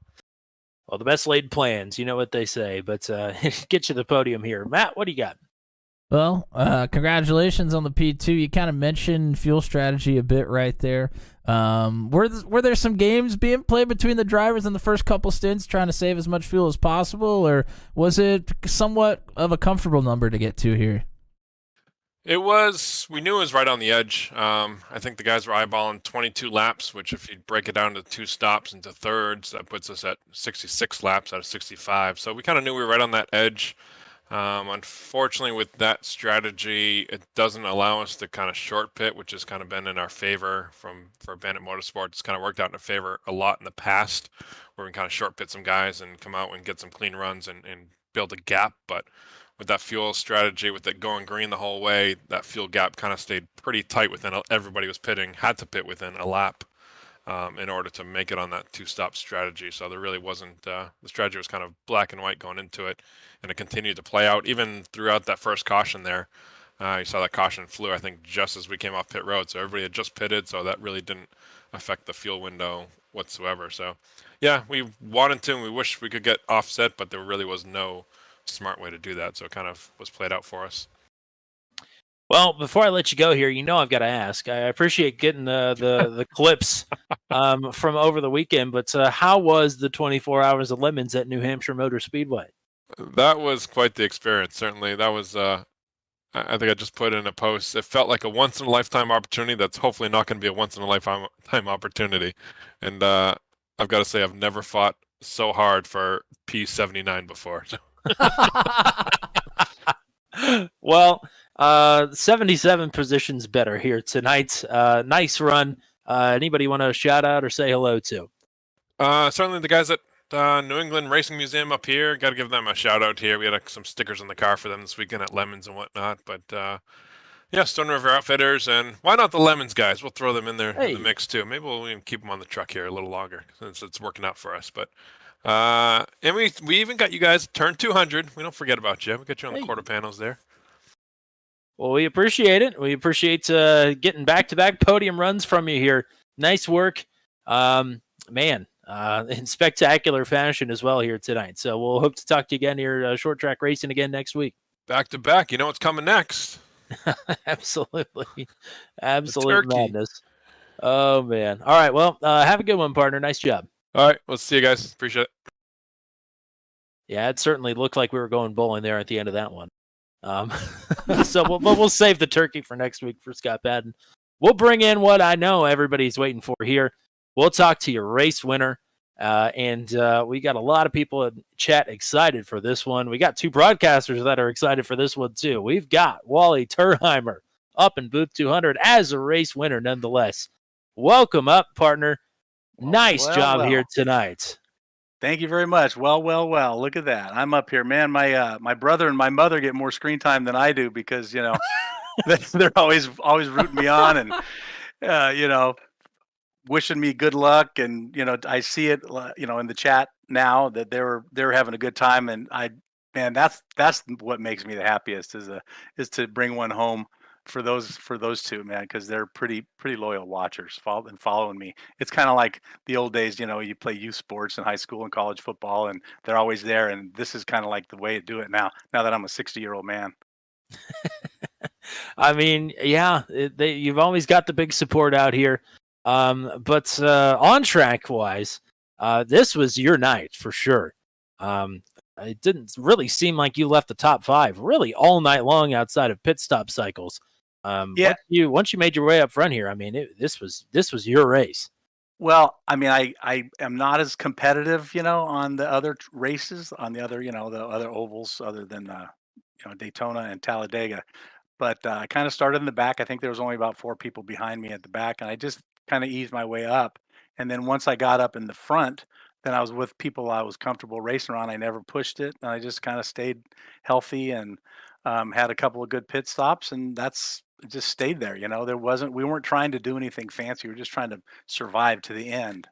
Well, the best laid plans, you know what they say, but get you the podium here. Matt, what do you got? Well, congratulations on the P2. You kind of mentioned fuel strategy a bit right there. Were there some games being played between the drivers in the first couple stints trying to save as much fuel as possible, or was it somewhat of a comfortable number to get to here? It was, we knew it was right on the edge. I think the guys were eyeballing 22 laps, which if you break it down to 2 stops into thirds, that puts us at 66 laps out of 65. So we kind of knew we were right on that edge. Unfortunately, with that strategy, it doesn't allow us to kind of short pit, which has kind of been in our favor for Bandit Motorsports. It's kind of worked out in our favor a lot in the past, where we can kind of short pit some guys and come out and get some clean runs and build a gap. But with that fuel strategy, with it going green the whole way, that fuel gap kind of stayed pretty tight within, everybody was pitting, had to pit within a lap in order to make it on that 2-stop strategy. So there really wasn't, the strategy was kind of black and white going into it, and it continued to play out even throughout that first caution there. You saw that caution flew, I think, just as we came off pit road. So everybody had just pitted, so that really didn't affect the fuel window whatsoever. So yeah, we wanted to, and we wish we could get offset, but there really was no smart way to do that, so it kind of was played out for us. Well, before I let you go here, I've got to ask. I appreciate getting the clips from over the weekend, but how was the 24 hours of lemons at New Hampshire Motor Speedway? That was quite the experience. Certainly, that was. I think I just put in a post. It felt like a once-in-a-lifetime opportunity. That's hopefully not going to be a once-in-a-lifetime opportunity. And I've got to say, I've never fought so hard for P79 before. Well, 77 positions better here tonight. Nice run. Anybody want to shout out or say hello to? Certainly the guys at New England Racing Museum up here. Got to give them a shout out here. We had some stickers in the car for them this weekend at Lemons and whatnot. But yeah, Stone River Outfitters, and why not the Lemons guys? We'll throw them in there in the mix too. Maybe we'll even keep them on the truck here a little longer since it's working out for us. But and we even got you guys turned 200. We don't forget about you. We got you on the quarter panels there. Well, we appreciate it. We appreciate getting back-to-back podium runs from you here. Nice work, man. In spectacular fashion as well here tonight. So we'll hope to talk to you again here, short track racing again next week. Back to back. You know what's coming next? Absolutely. Absolute madness. Oh, man. All right. Well, have a good one, partner. Nice job. All right. We'll see you guys. Appreciate it. Yeah, it certainly looked like we were going bowling there at the end of that one. So we'll save the turkey for next week for Scott Padden. We'll bring in what I know everybody's waiting for here. We'll talk to your race winner. And we got a lot of people in chat excited for this one. We got two broadcasters that are excited for this one, too. We've got Wally Turheimer up in booth 200 as a race winner, nonetheless. Welcome up, partner. Nice job here tonight. Thank you very much. Well. Look at that. I'm up here, man. My brother and my mother get more screen time than I do because, you know, they're always rooting me on and, you know, wishing me good luck. And, you know, I see it, you know, in the chat now that they're having a good time. And that's what makes me the happiest is to bring one home for those two, man, because they're pretty loyal watchers, following me. It's kind of like the old days, you know, you play youth sports in high school and college football, and they're always there. And this is kind of like the way to do it now that I'm a 60-year-old man. I mean, yeah, you've always got the big support out here. But on track wise, this was your night for sure. It didn't really seem like you left the top five really all night long outside of pit stop cycles. Yeah. Once you made your way up front here, I mean, this was your race. Well, I mean, I am not as competitive, you know, on the other races, on the other, you know, the other ovals other than, you know, Daytona and Talladega. But I kind of started in the back. I think there was only about 4 people behind me at the back, and I just kind of eased my way up. And then once I got up in the front, then I was with people I was comfortable racing around. I never pushed it, and I just kind of stayed healthy and had a couple of good pit stops, and just stayed there. You know, we weren't trying to do anything fancy. We were just trying to survive to the end.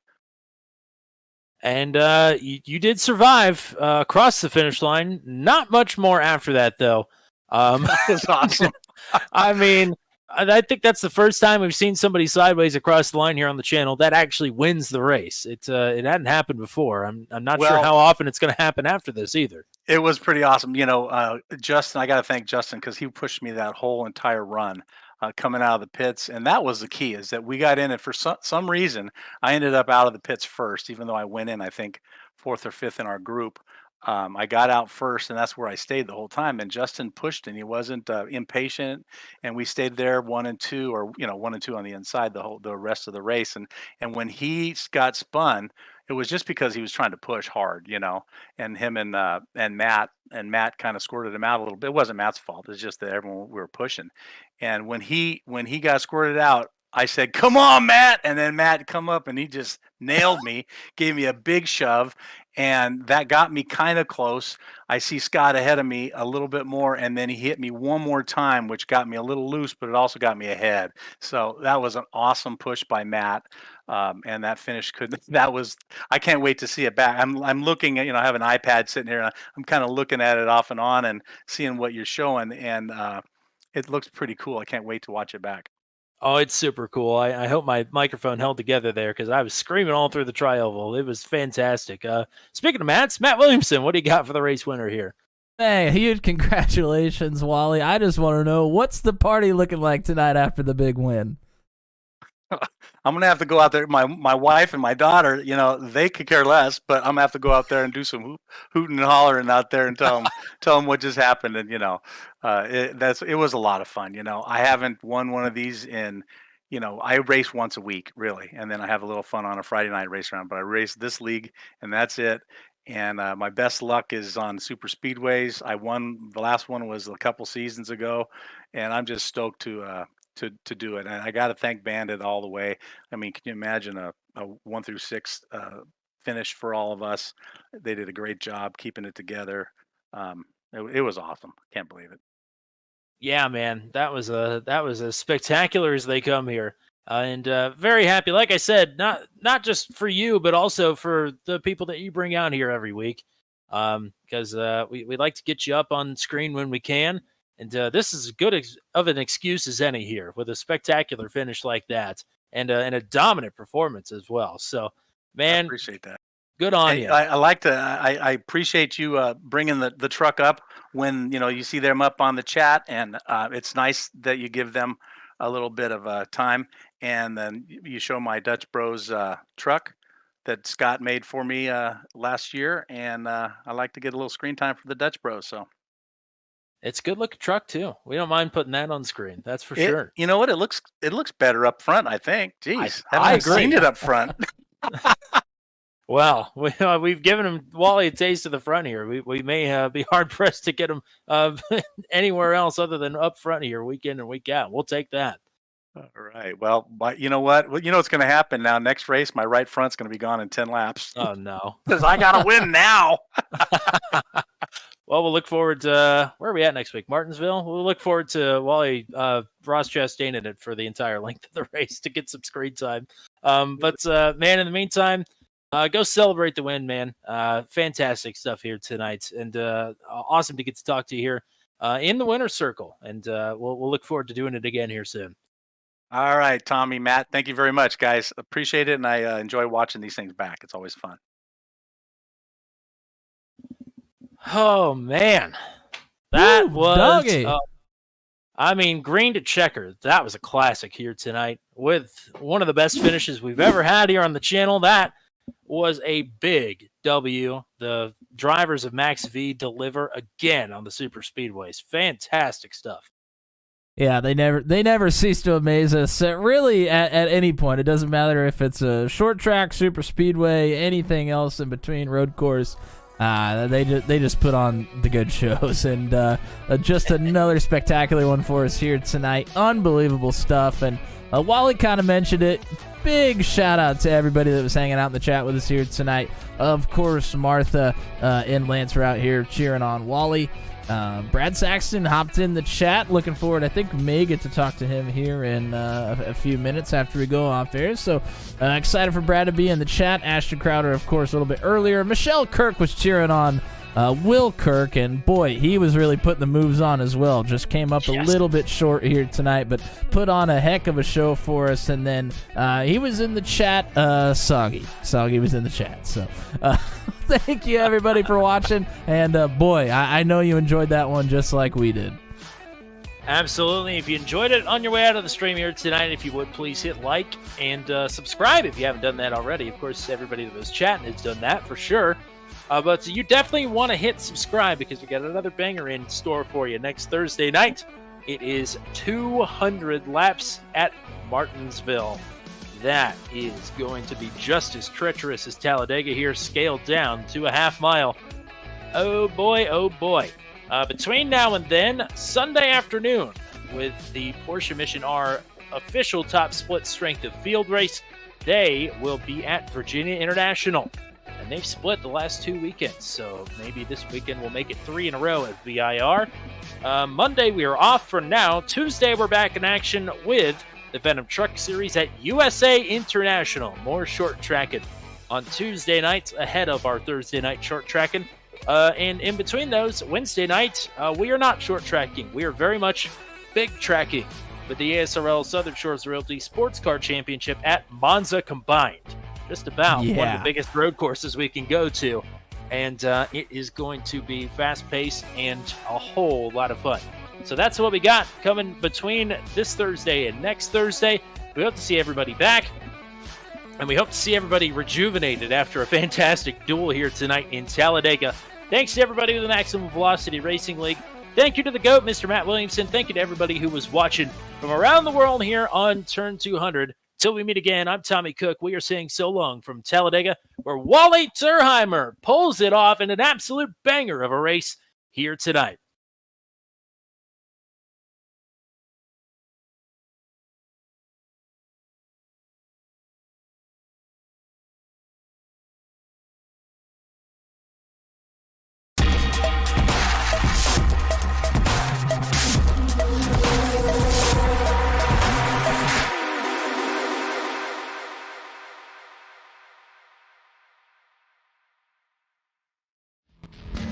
And you did survive across the finish line. Not much more after that, though. That was awesome. I mean, I think that's the first time we've seen somebody sideways across the line here on the channel that actually wins the race. It hadn't happened before. I'm not sure how often it's going to happen after this either. It was pretty awesome. You know, Justin, I got to thank Justin because he pushed me that whole entire run coming out of the pits. And that was the key, is that we got in, and for some reason, I ended up out of the pits first, even though I went in, I think, 4th or 5th in our group. I got out first, and that's where I stayed the whole time. And Justin pushed, and he wasn't impatient, and we stayed there 1 and 2, or 1 and 2 on the inside the rest of the race. And when he got spun, it was just because he was trying to push hard, you know. And him and Matt kind of squirted him out a little bit. It wasn't Matt's fault. It's just that we were pushing. And when he got squirted out, I said, "Come on, Matt!" And then Matt come up and he just nailed me, gave me a big shove, and that got me kind of close. I see Scott ahead of me a little bit more, and then he hit me one more time, which got me a little loose, but it also got me ahead. So that was an awesome push by Matt, and that finish I can't wait to see it back. I'm looking at, I have an iPad sitting here, and I'm kind of looking at it off and on and seeing what you're showing, and it looks pretty cool. I can't wait to watch it back. Oh, it's super cool. I hope my microphone held together there because I was screaming all through the tri-oval. It was fantastic. Speaking of Matt Williamson, what do you got for the race winner here? Hey, huge congratulations, Wally. I just want to know, what's the party looking like tonight after the big win? I'm gonna have to go out there. My wife and my daughter, they could care less, but I'm gonna have to go out there and do some hooting and hollering out there and tell them what just happened. And it was a lot of fun. I haven't won one of these in, I race once a week really, and then I have a little fun on a Friday night race round. But I race this league, and that's it. And my best luck is on super speedways. I won the last one was a couple seasons ago, and I'm just stoked to do it. And I got to thank Bandit all the way. I mean, can you imagine a 1 through 6 finish for all of us? They did a great job keeping it together. It was awesome. Can't believe it. Yeah, man, that was as spectacular as they come here, and very happy. Like I said, not just for you, but also for the people that you bring out here every week, because we like to get you up on screen when we can, and this is as good of an excuse as any here with a spectacular finish like that, and a dominant performance as well. So, I man, appreciate that. good on Hey, you. I like to. I appreciate you bringing the truck up when you see them up on the chat, and it's nice that you give them a little bit of time, and then you show my Dutch Bros truck that Scott made for me last year, and I like to get a little screen time for the Dutch Bros. So It's a good looking truck too. We don't mind putting that on screen. That's for it, sure. you know what, it looks better up front. I think. Jeez, I haven't agree. seen it up front. Well, we've given him Wally a taste of the front here. We may be hard pressed to get him anywhere else other than up front here, week in and week out. We'll take that. All right. Well, but you know what? Well, you know what's going to happen now. Next race, my right front's going to be gone in 10 laps Oh no. because I got to win now. Well, we'll look forward to where are we at next week? Martinsville. We'll look forward to Wally Ross Chastain in it for the entire length of the race to get some screen time. But man, in the meantime, go celebrate the win, man. Fantastic stuff here tonight, and awesome to get to talk to you here in the winner's circle. And we'll look forward to doing it again here soon. All right, Tommy, Matt, thank you very much, guys. Appreciate it, and I enjoy watching these things back. It's always fun. Oh man, that Woo, was. doggy. I mean, green to checker. That was a classic here tonight with one of the best finishes we've ever had here on the channel. That was a big W. The drivers of Max V deliver again on the super speedways. Fantastic stuff. Yeah, they never cease to amaze us. Really, at any point, it doesn't matter if it's a short track, super speedway, anything else in between, road course. They just put on the good shows, and just another spectacular one for us here tonight. Unbelievable stuff, and Wally kind of mentioned it. Big shout out to everybody that was hanging out in the chat with us here tonight. Of course, Martha and Lance were out here cheering on Wally. Brad Saxton hopped in the chat. Looking forward. I think we may get to talk to him here in a few minutes after we go off air. So excited for Brad to be in the chat. Ashton Crowder, of course, a little bit earlier. Michelle Kirk was cheering on Will Kirk, and boy, he was really putting the moves on as well. Just came up a little bit short here tonight, but put on a heck of a show for us. And then he was in the chat. Soggy was in the chat. So thank you, everybody, for watching. And boy, I know you enjoyed that one just like we did. Absolutely. If you enjoyed it on your way out of the stream here tonight, if you would, please hit like and subscribe if you haven't done that already. Of course, everybody that was chatting has done that for sure. But you definitely want to hit subscribe because we got another banger in store for you next Thursday night. It is 200 laps at Martinsville. That is going to be just as treacherous as Talladega here, scaled down to a half mile. Oh boy, oh boy. Between now and then, Sunday afternoon, with the Porsche Mission R official top split strength of field race, they will be at Virginia International. And they've split the last 2 weekends, so maybe this weekend we'll make it 3 in a row at VIR. Monday we are off for now. Tuesday we're back in action with the Venom Truck Series at USA International. More short tracking on Tuesday nights ahead of our Thursday night short tracking. And in between those, Wednesday night, we are not short tracking. We are very much big tracking with the ASRL Southern Shores Realty Sports Car Championship at Monza combined. Just about one of the biggest road courses we can go to. And it is going to be fast-paced and a whole lot of fun. So that's what we got coming between this Thursday and next Thursday. We hope to see everybody back. And we hope to see everybody rejuvenated after a fantastic duel here tonight in Talladega. Thanks to everybody with the Maximum Velocity Racing League. Thank you to the GOAT, Mr. Matt Williamson. Thank you to everybody who was watching from around the world here on Turn 200. Till we meet again, I'm Tommy Cook. We are saying so long from Talladega, where Wally Terheimer pulls it off in an absolute banger of a race here tonight.